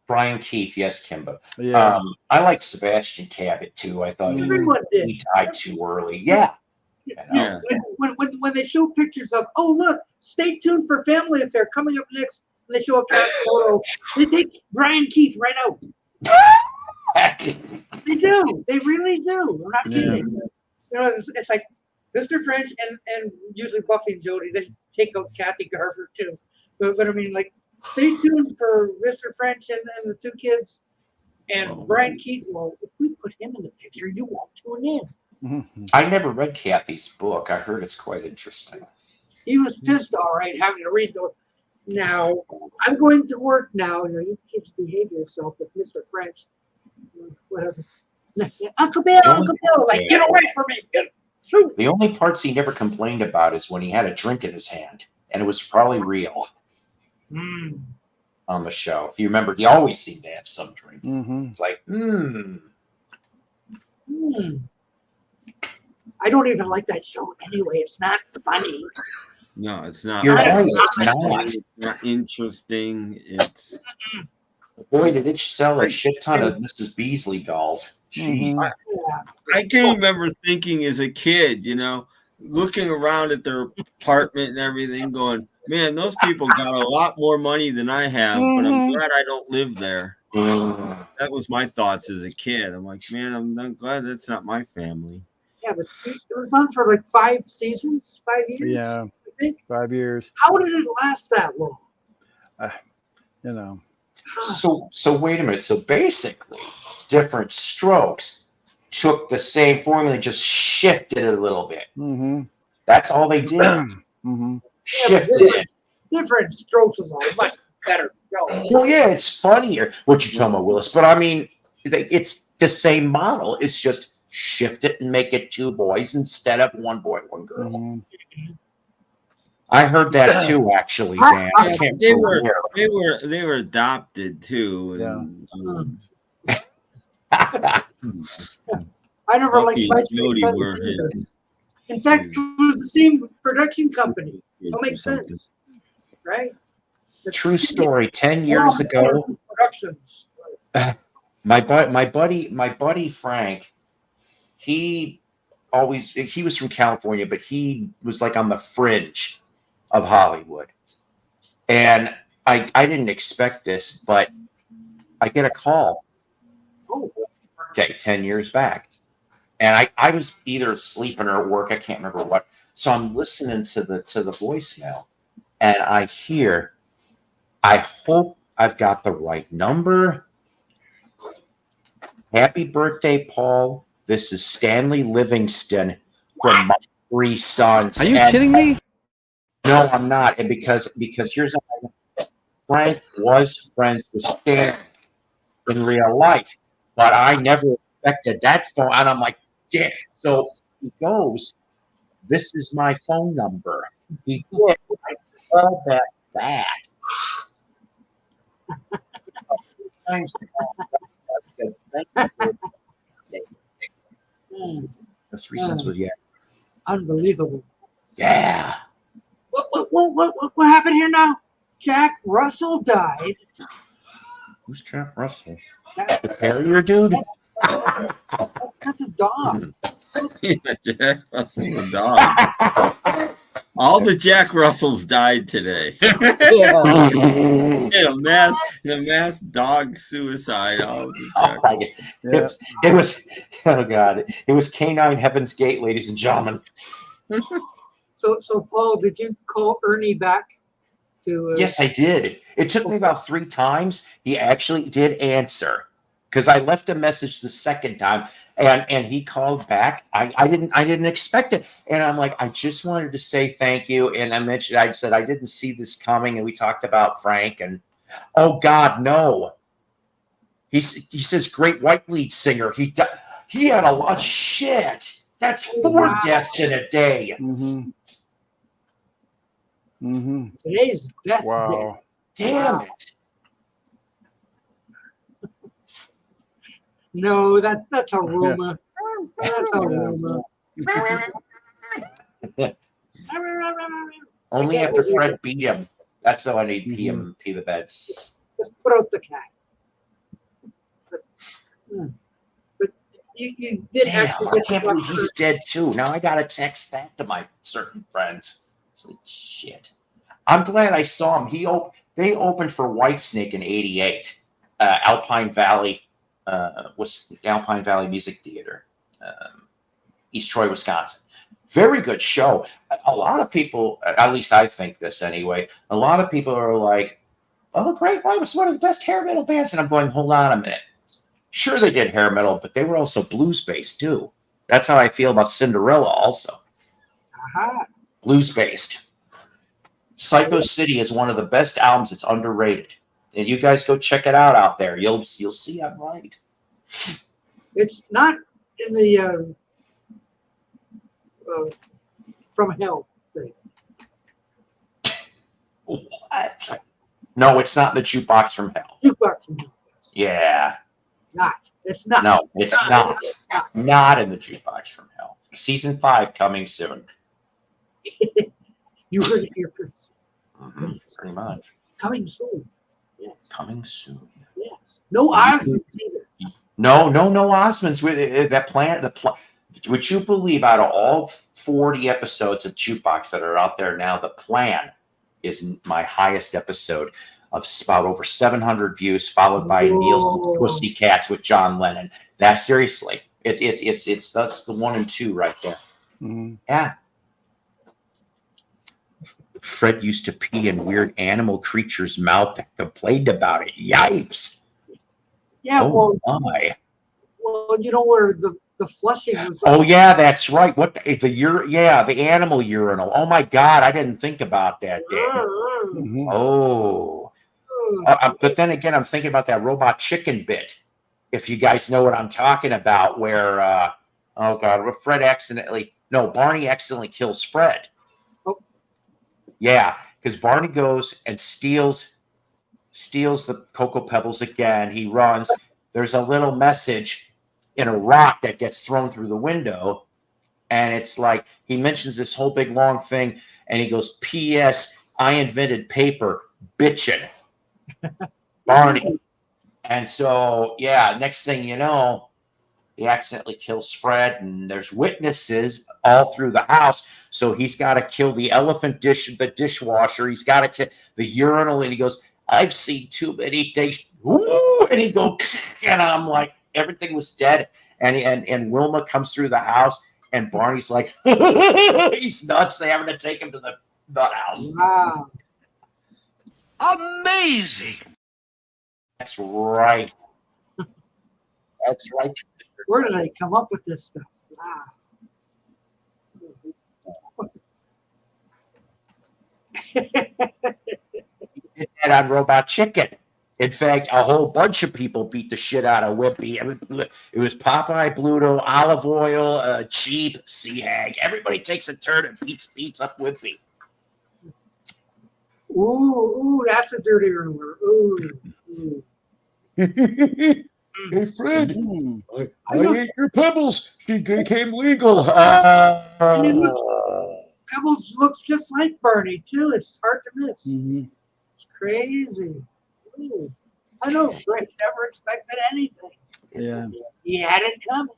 Brian Keith, yes, Kimba. Yeah. I like Sebastian Cabot, too. I thought he died too early. Yeah. Yeah. When they show pictures of, oh, look, stay tuned for Family Affair coming up next, and they show a cast photo, they take Brian Keith right out. They do. They really do. I'm not kidding. It's like Mr. French and usually Buffy and Jody. They take out Kathy Garver too. But I mean, like, stay tuned for Mr. French and the 2 kids and Brian Keith. Well, if we put him in the picture, you won't tune in. I never read Kathy's book. I heard it's quite interesting. He was pissed, all right, having to read those. Now, I'm going to work now. You kids behave yourself with Mr. French. Whatever. Uncle Bill, like, get away from me. Shoot. The only parts he never complained about is when he had a drink in his hand, and it was probably real on the show. If you remember, he always seemed to have some drink. It's like, I don't even like that show anyway. It's not funny. No, it's not. You're right. It's not. It's not interesting. It's boy, did it sell a shit ton of Mrs. Beasley dolls. I can remember thinking as a kid, looking around at their apartment and everything, going, "Man, those people got a lot more money than I have, but I'm glad I don't live there." That was my thoughts as a kid. I'm like, man, I'm glad that's not my family. Yeah, but it was on for like 5 seasons, 5 years. Yeah, I think 5 years. How did it last that long? So wait a minute. So basically, Different Strokes took the same formula, just shifted it a little bit. That's all they did. Shifted it. Different Strokes is a much better show. Well, yeah, it's funnier. What you talking about, Willis? But I mean, it's the same model. It's just shift it and make it 2 boys instead of 1 boy, 1 girl. I heard that too, actually, Dan. They were adopted too. And, I never liked Jody were his. In fact, it was the same production company. That makes sense, right? True story. 10 years ago, my buddy Frank, he was from California, but he was like on the fringe of Hollywood. And I didn't expect this, but I get a call. Birthday 10 years back. And I was either sleeping or at work, I can't remember what. So I'm listening to the voicemail, and I hear, I hope I've got the right number. Happy birthday, Paul. This is Stanley Livingston from my 3 sons. Are you kidding me? No, I'm not. And because here's what Frank was friends with Stan in real life, but I never expected that phone. And I'm like, damn. So he goes, this is my phone number. He did. I called that back. Says, thank you. The 3 cents was unbelievable. Yeah. What happened here now? Jack Russell died. Who's Jack Russell? The terrier dude? That's a dog. Yeah, Jack Russell's a dog. All the Jack Russells died today. in a mass dog suicide. It was oh god. It was Canine Heaven's Gate, ladies and gentlemen. So Paul, did you call Ernie back to? Yes, I did. It took me about 3 times. He actually did answer. because I left a message the second time, and he called back. I didn't expect it, and I'm like, I just wanted to say thank you. And I said I didn't see this coming, and we talked about Frank, and oh God, no. He says great white lead singer. He had a lot of shit. That's 4 deaths in a day. Today's death Wow. day. Damn it. No, that's a rumor. That's a rumor. Only after Fred beat him. That's how I need pee the beds. Just put out the cat. But you did actually I get can't believe he's dead too. Now I gotta text that to my certain friends. It's like shit. I'm glad I saw him. They opened for Whitesnake in '88. Alpine Valley was Alpine Valley Music Theater, East Troy, Wisconsin. Very good show. A lot of people, at least I think this anyway, a lot of people are like, oh, Great White was one of the best hair metal bands. And I'm going, hold on a minute. Sure, they did hair metal, but they were also blues-based too. That's how I feel about Cinderella also. Blues-based. Psycho City is one of the best albums. It's underrated. And you guys go check it out there. You'll see I'm right. It's not in the From Hell thing. What? No, it's not in the Jukebox from Hell. Jukebox from Hell. Yeah. Not. It's not. No, it's not. Not in the Jukebox from Hell. Season 5 coming soon. You heard it here first. Pretty much. Coming soon. Yes. Coming soon. Yes. No Osmonds either. No Osmonds with that plan. Would you believe out of all 40 episodes of Jukebox that are out there now, the plan is my highest episode of about over 700 views, followed by Neil's Pussycats with John Lennon. That's seriously, that's the 1 and 2 right there. Yeah. Fred used to pee in weird animal creatures' mouth and complained about it. Yipes. Yeah, oh my. Well, you know where the flushing was. Oh yeah, that's right. What the animal urinal. Oh my God, I didn't think about that. Oh. But then again, I'm thinking about that Robot Chicken bit. If you guys know what I'm talking about, where oh God, where Barney accidentally kills Fred. Yeah, because Barney goes and steals the Cocoa Pebbles again. He runs. There's a little message in a rock that gets thrown through the window. And it's like, he mentions this whole big long thing. And he goes, P.S. I invented paper, bitchin'. Barney. And so, yeah, next thing you know, he accidentally kills Fred, and there's witnesses all through the house. So he's got to kill the the dishwasher. He's got to kill the urinal. And he goes, I've seen too many things. Ooh, and he goes, and I'm like, everything was dead. And Wilma comes through the house, and Barney's like, he's nuts. They having to take him to the nut house. Wow. Amazing. That's right. That's right. Where did they come up with this stuff? Wow. He did that on Robot Chicken. In fact, a whole bunch of people beat the shit out of Whippy. It was Popeye, Bluto, Olive Oil, Cheap, Sea Hag. Everybody takes a turn and beats up Whippy. Ooh, that's a dirty rumor. Ooh. Hey, Fred, I ate your pebbles. She became legal. Pebbles looks just like Barney, too. It's hard to miss. It's crazy. Ooh. I know Fred never expected anything. Yeah. He had it coming.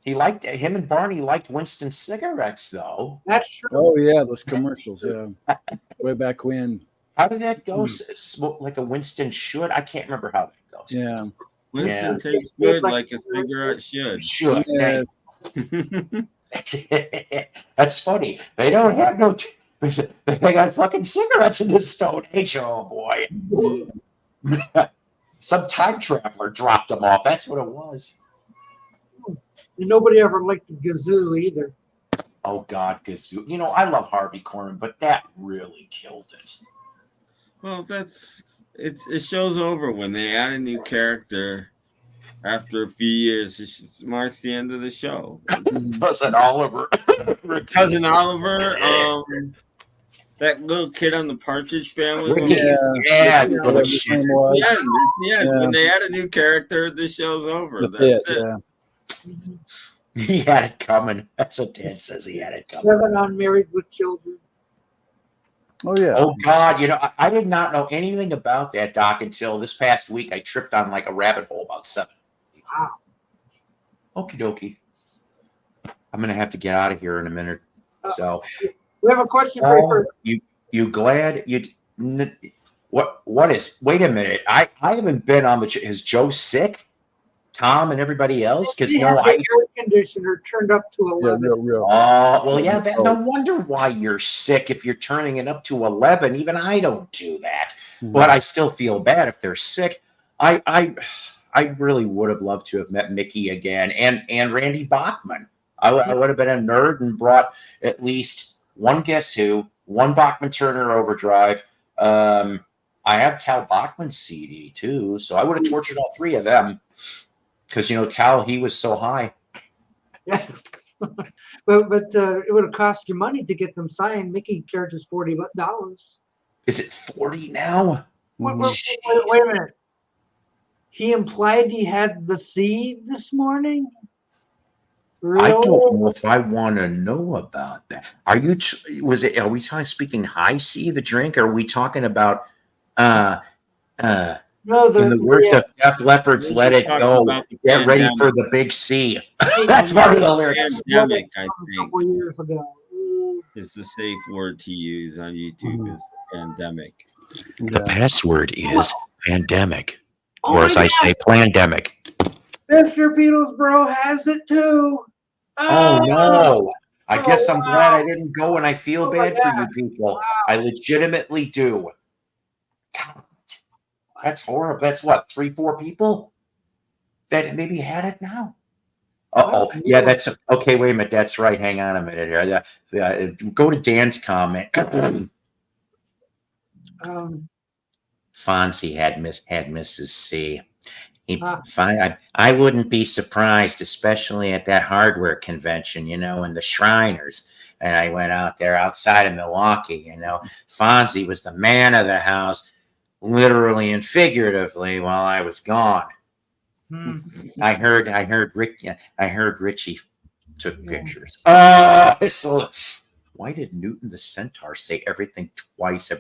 Him and Barney liked Winston cigarettes, though. That's true. Oh, yeah, those commercials, yeah. Way back when. How did that go? Smoke like a Winston should? I can't remember how that goes. Yeah. Winston tastes good like a cigarette should. Should. Yeah. That's funny. They don't have no... They got fucking cigarettes in this Stone Age. Oh, boy. Some time traveler dropped them off. That's what it was. And nobody ever liked the Gazoo either. Oh God, Gazoo. You know, I love Harvey Korman, but that really killed it. Well, it shows over when they add a new character after a few years. It just marks the end of the show. Cousin Oliver. Cousin Oliver. That little kid on the Partridge Family. When they add a new character, the show's over. That's it. He had it coming. That's what Dad says. He had it coming. Living on Married with Children. Oh yeah. Oh God, you know, I did not know anything about that, Doc, until this past week. I tripped on like a rabbit hole about 7. Wow. Okie dokie. I'm gonna have to get out of here in a minute. So we have a question for you. You glad you? What is? Wait a minute. I haven't been on the. Is Joe sick? Tom and everybody else? Because the air conditioner turned up to 11. Real. Well, yeah. No wonder why you're sick if you're turning it up to 11. Even I don't do that, but I still feel bad if they're sick. I really would have loved to have met Mickey again and Randy Bachman. I would have been a nerd and brought at least one Guess Who, one Bachman Turner Overdrive. I have Tal Bachman's CD too, so I would have tortured all 3 of them. Because, you know, Tal, he was so high. Yeah. but it would have cost you money to get them signed. Mickey charges $40. Is it 40 now? Wait a minute. He implied he had the seed this morning? Really? I don't know if I want to know about that. Are we speaking high C, the drink? Or are we talking about no, in the words of Def Leppard's Let It Go, get ready for the big C. That's part of the lyrics. Pandemic, I think. A couple years ago. It's the safe word to use on YouTube is pandemic. The password is pandemic. Or as I say, plandemic. Mr. Petersboro has it too. Oh no. I guess I'm glad I didn't go, and I feel bad for you people. Wow. I legitimately do. God, that's horrible. That's what, 3-4 people that maybe had it now. Yeah, that's okay. Wait a minute. That's right. Hang on a minute here. Go to Dan's comment. Fonzie had Mrs. C. I wouldn't be surprised, especially at that hardware convention, you know, and the Shriners. And I went out there outside of Milwaukee, you know. Fonzie was the man of the house, literally and figuratively, while I was gone. I heard Richie took pictures. So why did Newton the Centaur say everything twice?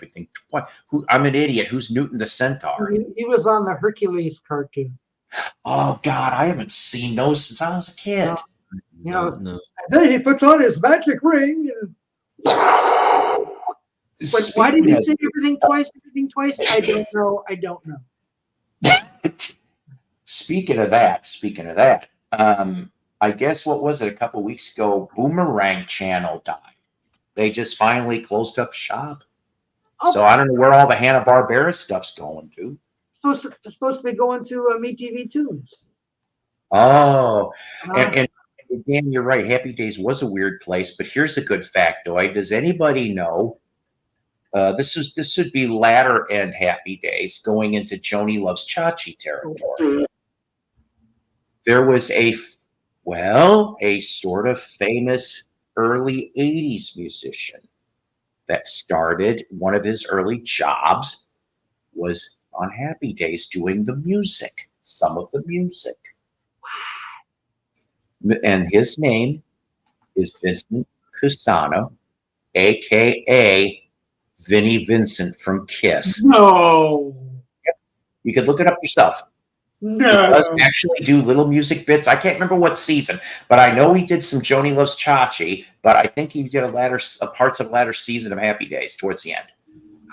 I'm an idiot. Who's Newton the Centaur? He was on the Hercules cartoon. Oh God, I haven't seen those since I was a kid. No. And then he puts on his magic ring. But why did he say everything twice? I don't know. Speaking of that, I guess what was it? A couple weeks ago, Boomerang Channel died. They just finally closed up shop. So I don't know where all the Hanna-Barbera stuff's going to. It's supposed to be going to MeTV Tunes. Oh, and again, you're right. Happy Days was a weird place, but here's a good factoid. Does anybody know? This would be latter end Happy Days going into Joni Loves Chachi territory. There was a sort of famous early 80s musician that started one of his early jobs was on Happy Days doing the music, some of the music. And his name is Vincent Cusano, a.k.a. Vinnie Vincent from Kiss. No. Yep. You could look it up yourself. No. He does actually do little music bits. I can't remember what season, but I know he did some Joni Loves Chachi, but I think he did parts of latter season of Happy Days towards the end.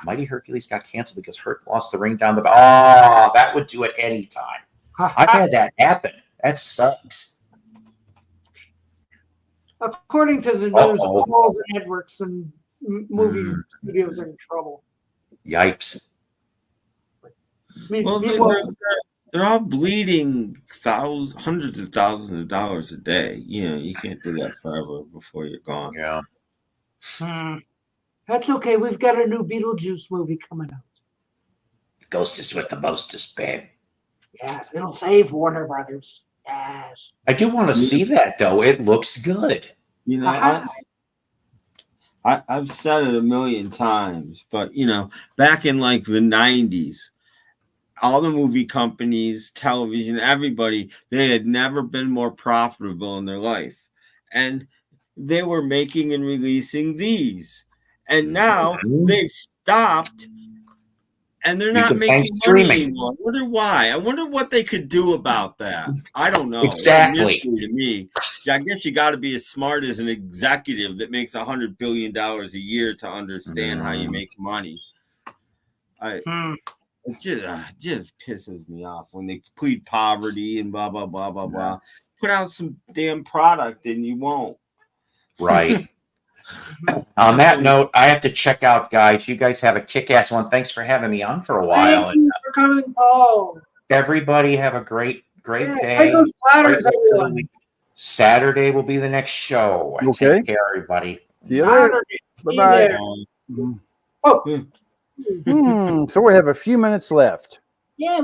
Mighty Hercules got canceled because Herc lost the ring down the... Oh, that would do it anytime. I've had that happen. That sucks. According to the news, all the networks and movie studios are in trouble. Yipes. They're all bleeding hundreds of thousands of dollars a day. You know, you can't do that forever before you're gone. Yeah. That's okay. We've got a new Beetlejuice movie coming out. Ghost is with the mostest, babe. Yes, it'll save Warner Brothers. Yes. I do want to see that though. It looks good. You know, I've said it a million times, but you know, back in like the 90s, all the movie companies, television, everybody, they had never been more profitable in their life. And they were making and releasing these. And now they've stopped and they're not making money anymore. I wonder why. I wonder what they could do about that. I don't know. Exactly. It's a mystery to me. Yeah, I guess you got to be as smart as an executive that makes $100 billion a year to understand how you make money. It just pisses me off when they plead poverty and blah, blah, blah, blah, blah. Put out some damn product and you won't. Right. On that note, I have to check out, guys. You guys have a kick-ass one. Thanks for having me on for a while. Thank you for coming, Paul. Everybody have a great day. Psyko's Platters, everyone. Saturday will be the next show. Okay. Take care, everybody. See you later. Bye-bye. So we have a few minutes left. Yeah,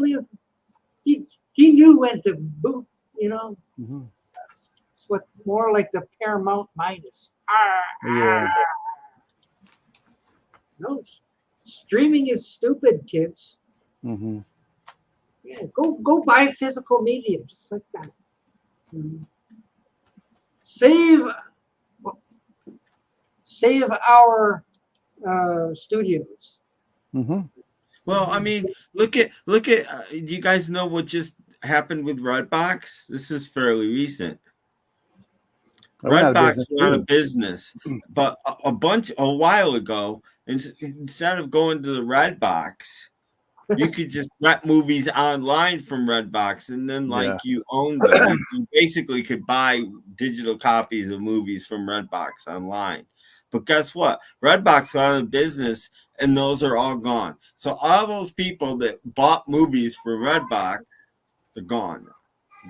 he knew when to boot, you know. It's what more like the Paramount Midas. Yeah. No, streaming is stupid, kids. Mm-hmm. Yeah, go buy physical media, just like that. Save our studios. Mm-hmm. Well, I mean, look at. Do you guys know what just happened with Redbox? This is fairly recent. Redbox went out of business, but a while ago, instead of going to the Redbox, you could just rent movies online from Redbox, and then you owned them. You basically could buy digital copies of movies from Redbox online. But guess what? Redbox went out of business, and those are all gone. So all those people that bought movies from Redbox, they're gone.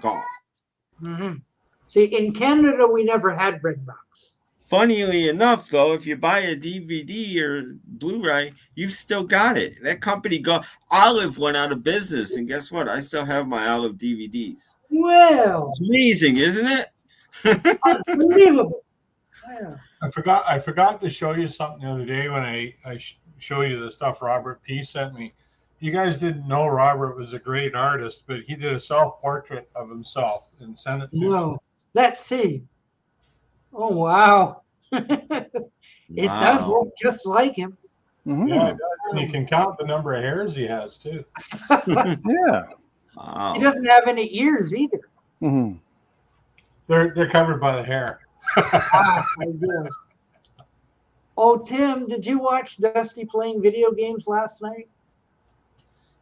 Mm-hmm. See, in Canada, we never had Redbox. Funnily enough, though, if you buy a DVD or Blu-ray, you've still got it. That company Olive went out of business, and guess what? I still have my Olive DVDs. Well, it's amazing, isn't it? Unbelievable. Yeah. I forgot to show you something the other day when I show you the stuff Robert P. sent me. You guys didn't know Robert was a great artist, but he did a self-portrait of himself and sent it to me. Let's see. Oh, wow. It does look just like him. Mm-hmm. Yeah, it does. And you can count the number of hairs he has, too. Yeah. Wow. He doesn't have any ears either. Mm-hmm. They're covered by the hair. I guess. Oh, Tim, did you watch Dusty playing video games last night?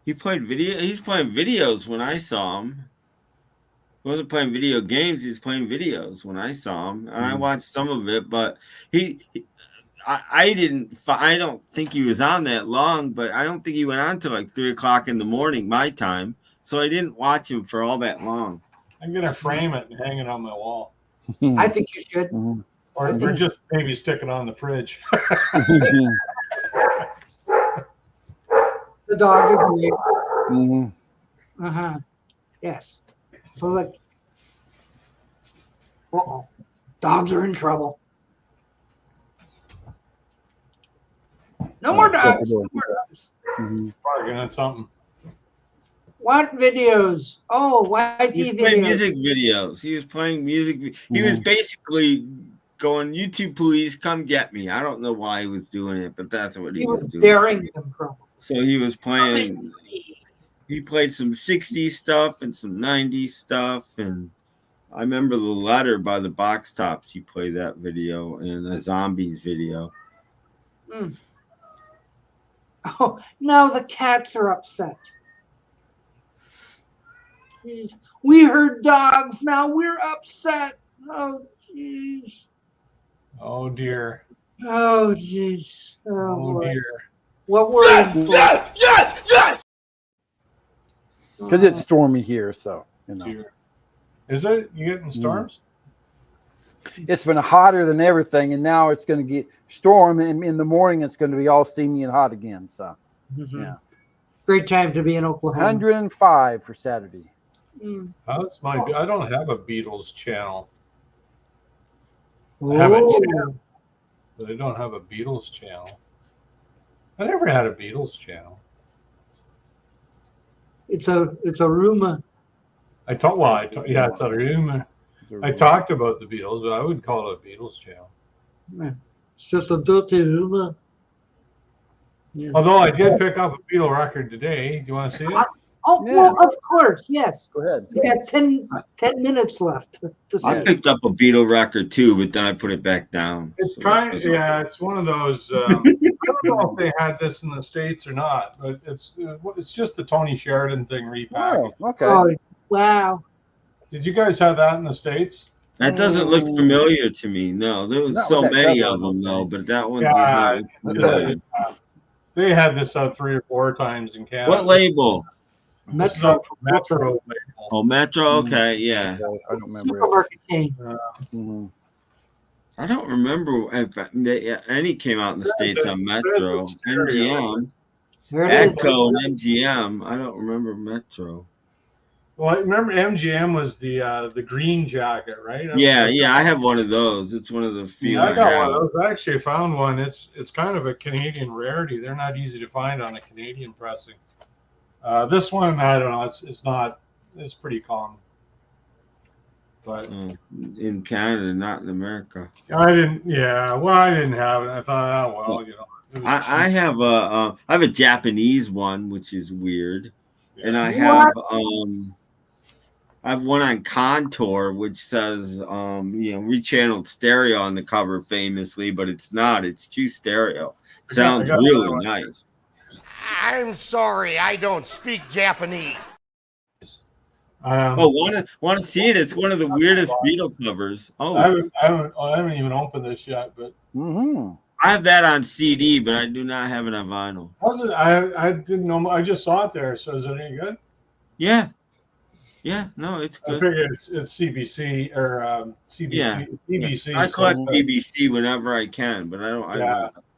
He's playing videos when I saw him. He wasn't playing video games. He was playing videos when I saw him, and I watched some of it. But I don't think he was on that long. But I don't think he went on till like 3 o'clock in the morning my time. So I didn't watch him for all that long. I'm gonna frame it and hang it on my wall. I think you should. Or just maybe stick it on the fridge. The dog agreed. Mm-hmm. Uh-huh. Yes. So like, dogs are in trouble. No more dogs. No more dogs. Bargain on something. What videos? Oh, YT He was playing music videos. He was playing music. He was basically going, YouTube, please come get me. I don't know why he was doing it, but that's what he was doing. Daring them from. So he was playing. He played some 60s stuff and some 90s stuff, and I remember The Letter by the Box Tops. He played that video and a Zombies video. Oh, now the cats are upset. We heard dogs. Now we're upset. Oh, jeez. Oh, dear. Oh, jeez. Oh, dear. What were Yes! because it's stormy here. So you know, is it? You getting storms? It's been hotter than everything, and now it's going to get storm. And in the morning, it's going to be all steamy and hot again. So, yeah, great time to be in Oklahoma. 105 for Saturday. That's I don't have a Beatles channel. I have a channel, but I don't have a Beatles channel. I never had a Beatles channel. It's a rumor. Yeah, it's a rumor. I talked about the Beatles, but I wouldn't call it a Beatles channel. It's just a dirty rumor. Yeah. Although I did pick up a Beatle record today. Do you want to see it? Well, of course, yes. Go ahead. We got 10 minutes left. I picked up a Beatle record too, but then I put it back down. It's it's one of those. I don't know if they had this in the States or not, but it's just the Tony Sheridan thing repackaged. Oh, okay. Oh, wow. Did you guys have that in the States? That doesn't look familiar to me. No, there was so many of them though, but that one does not look familiar. They had this 3 or 4 times in Canada. What label? Metro. Oh, Metro. Okay, yeah. I don't remember. Supermarket chain. I don't remember if any came out in the States on Metro. MGM. Adco and MGM. I don't remember Metro. Well, I remember MGM was the green jacket, right? Yeah, I have one of those. It's one of the few. I got one of those. I actually found one. It's kind of a Canadian rarity. They're not easy to find on a Canadian pressing. This one, I don't know. It's not. It's pretty common. But in Canada, not in America. I didn't. Yeah, well, I didn't have it. I thought, oh well, you know. I have a Japanese one, which is weird, and I have I have one on Contour, which says rechanneled stereo on the cover famously, but it's not. It's true stereo. Sounds really nice. I'm sorry, I don't speak Japanese. Want to see it? It's one of the weirdest Beatle covers. Oh, I haven't even opened this yet, but I have that on CD, but I do not have it on vinyl. I didn't know. I just saw it there. So is it any good? Yeah. No, it's good. I figure it's CBC or CBC. Yeah. BBC. I collect BBC whenever I can, but I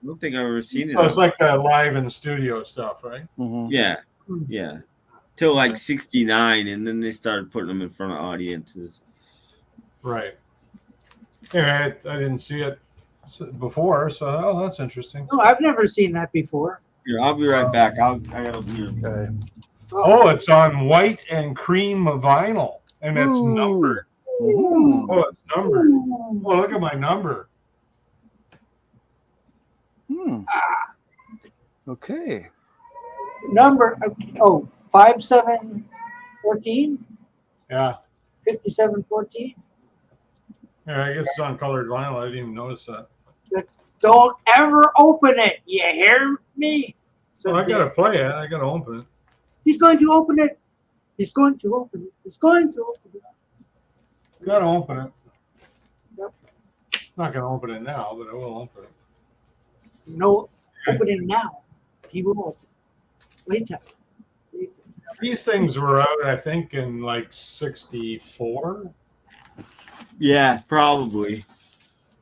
don't think I've ever seen it. So it's like the live in studio stuff, right? Yeah. Till like 69, and then they started putting them in front of audiences. Right. Yeah, I didn't see it before, so that's interesting. No, I've never seen that before. Here, I'll be right back. I gotta be okay. Oh, it's on white and cream vinyl, and it's numbered. Oh, it's numbered. Oh, look at my number. Okay. Number 5714. Yeah. 5714. Yeah, I guess it's on colored vinyl. I didn't even notice that. Don't ever open it. You hear me? So I gotta play it. I gotta open it. He's going to open it. He's going to open it. He's going to open it. You gotta open it. Yep. Not gonna open it now, but I will open it. No, open it now. He will open it. Later. These things were out, I think, in like 64. Yeah, probably.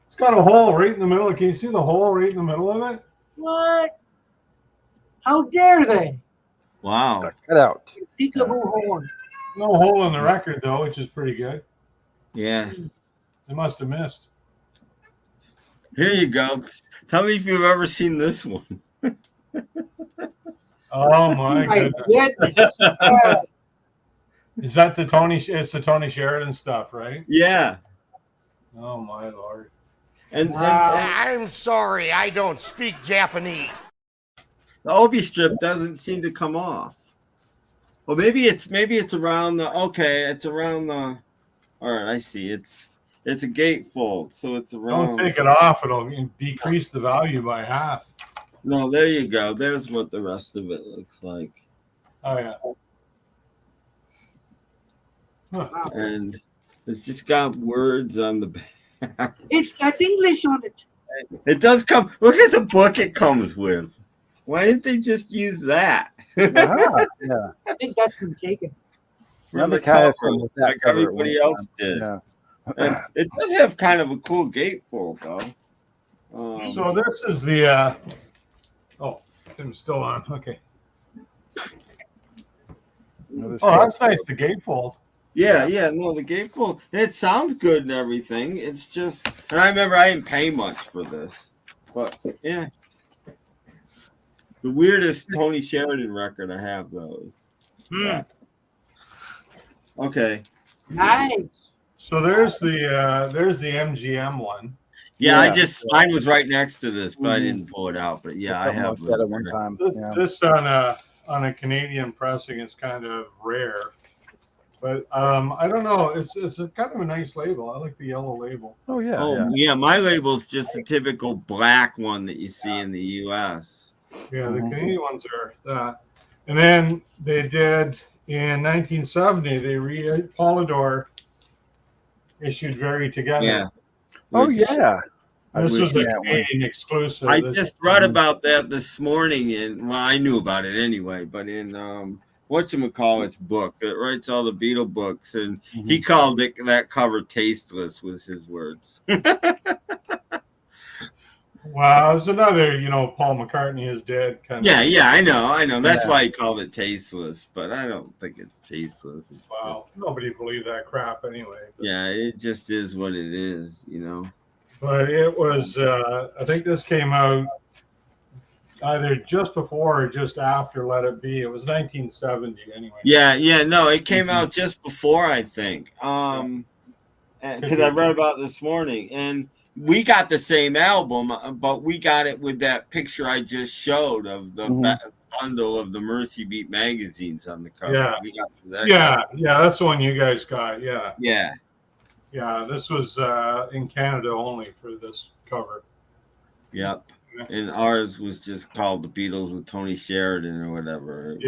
It's got a hole right in the middle. Can you see the hole right in the middle of it? What? How dare they? Wow. Cut out. Peekaboo horn. No hole in the record, though, which is pretty good. Yeah. They must have missed. Here you go. Tell me if you've ever seen this one. Oh my goodness. Is that the Tony? It's the Tony Sheridan stuff, right? Yeah. Oh my Lord. And I'm sorry, I don't speak Japanese. The Obi strip doesn't seem to come off. Well, maybe it's around the. Okay, it's around the. All right, I see. It's a gatefold, so it's around. Don't take it off; it'll decrease the value by half. No, there you go. There's what the rest of it looks like. Oh yeah. Huh. And it's just got words on the back. It's got English on it. It does come. Look at the book it comes with. Why didn't they just use that? Yeah. think that's been taken. Remember the cover, with that like cover at everybody one else time. did. Yeah. And it does have kind of a cool gatefold, though. So this is the. Oh, I'm still on. Okay. Oh, that's nice. The gatefold. Yeah, no, the gatefold. It sounds good and everything. It's just, and I remember I didn't pay much for this, but yeah. The weirdest Tony Sheridan record I have, though. Is okay. Nice. So there's the MGM one. Yeah, mine was right next to this, but I didn't pull it out. But yeah, I Something have like that at one time. This on a Canadian pressing is kind of rare, but I don't know. It's a kind of a nice label. I like the yellow label. Oh yeah. Yeah. My label's just a typical black one that you see in the U.S. Yeah, the Canadian ones are that. And then they did in 1970. Polydor issued Very Together. Yeah. Oh yeah. This was a Canadian exclusive. I just read about that this morning, and well, I knew about it anyway. But in whatchamacallit's book that writes all the Beatle books, and he called that cover tasteless, was his words. Wow, it's another, Paul McCartney is dead kind of. Yeah, I know. That's why he called it tasteless, but I don't think it's tasteless. It's nobody believed that crap anyway. Yeah, it just is what it is, But it was, I think this came out either just before or just after Let It Be. It was 1970 anyway. Yeah, no, it came out just before, I think. Because I read about it this morning, and we got the same album, but we got it with that picture I just showed of the bundle of the Mercy Beat magazines on the cover. Yeah, we got that that's the one you guys got. Yeah, this was in Canada only for this cover. Yep, and ours was just called The Beatles with Tony Sheridan or whatever.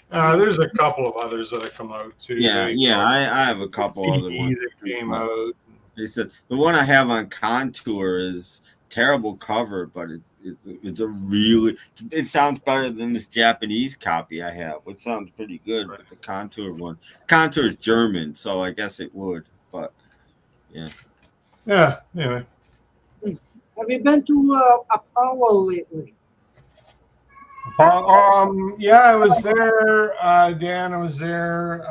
There's a couple of others that have come out too. I have a couple other ones that came out. They said the one I have on Contour is terrible cover, but it's a really, it sounds better than this Japanese copy I have, which sounds pretty good. But the Contour one, Contour is German, so I guess it would. But yeah. Anyway, have you been to Apollo lately? I was there, Dan. I was there.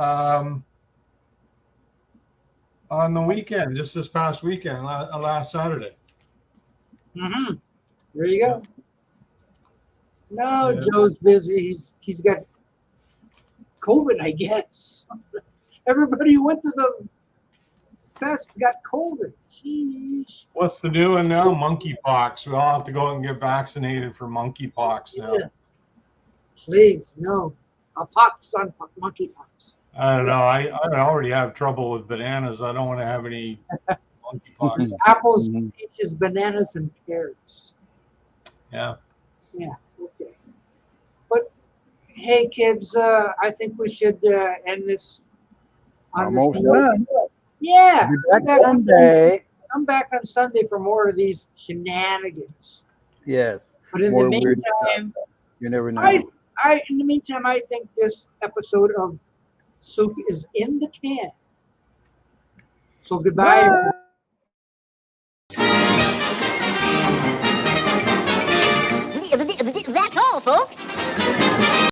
On the weekend, just this past weekend, last Saturday. There you go. No, Joe's busy. He's got COVID, I guess. Everybody who went to the fest got COVID. Jeez. What's the new one now? Monkeypox. We all have to go out and get vaccinated for monkeypox now. Please, no. A pox on monkeypox. I don't know. I already have trouble with bananas. I don't want to have any monkeypox. Apples, peaches, bananas, and pears. Yeah. Okay. But hey, kids, I think we should end this on almost this note. done. Yeah. Be back Sunday. Come back on Sunday for more of these shenanigans. Yes. But in the meantime, you never know. In the meantime, I think this episode of Soup is in the can. So goodbye.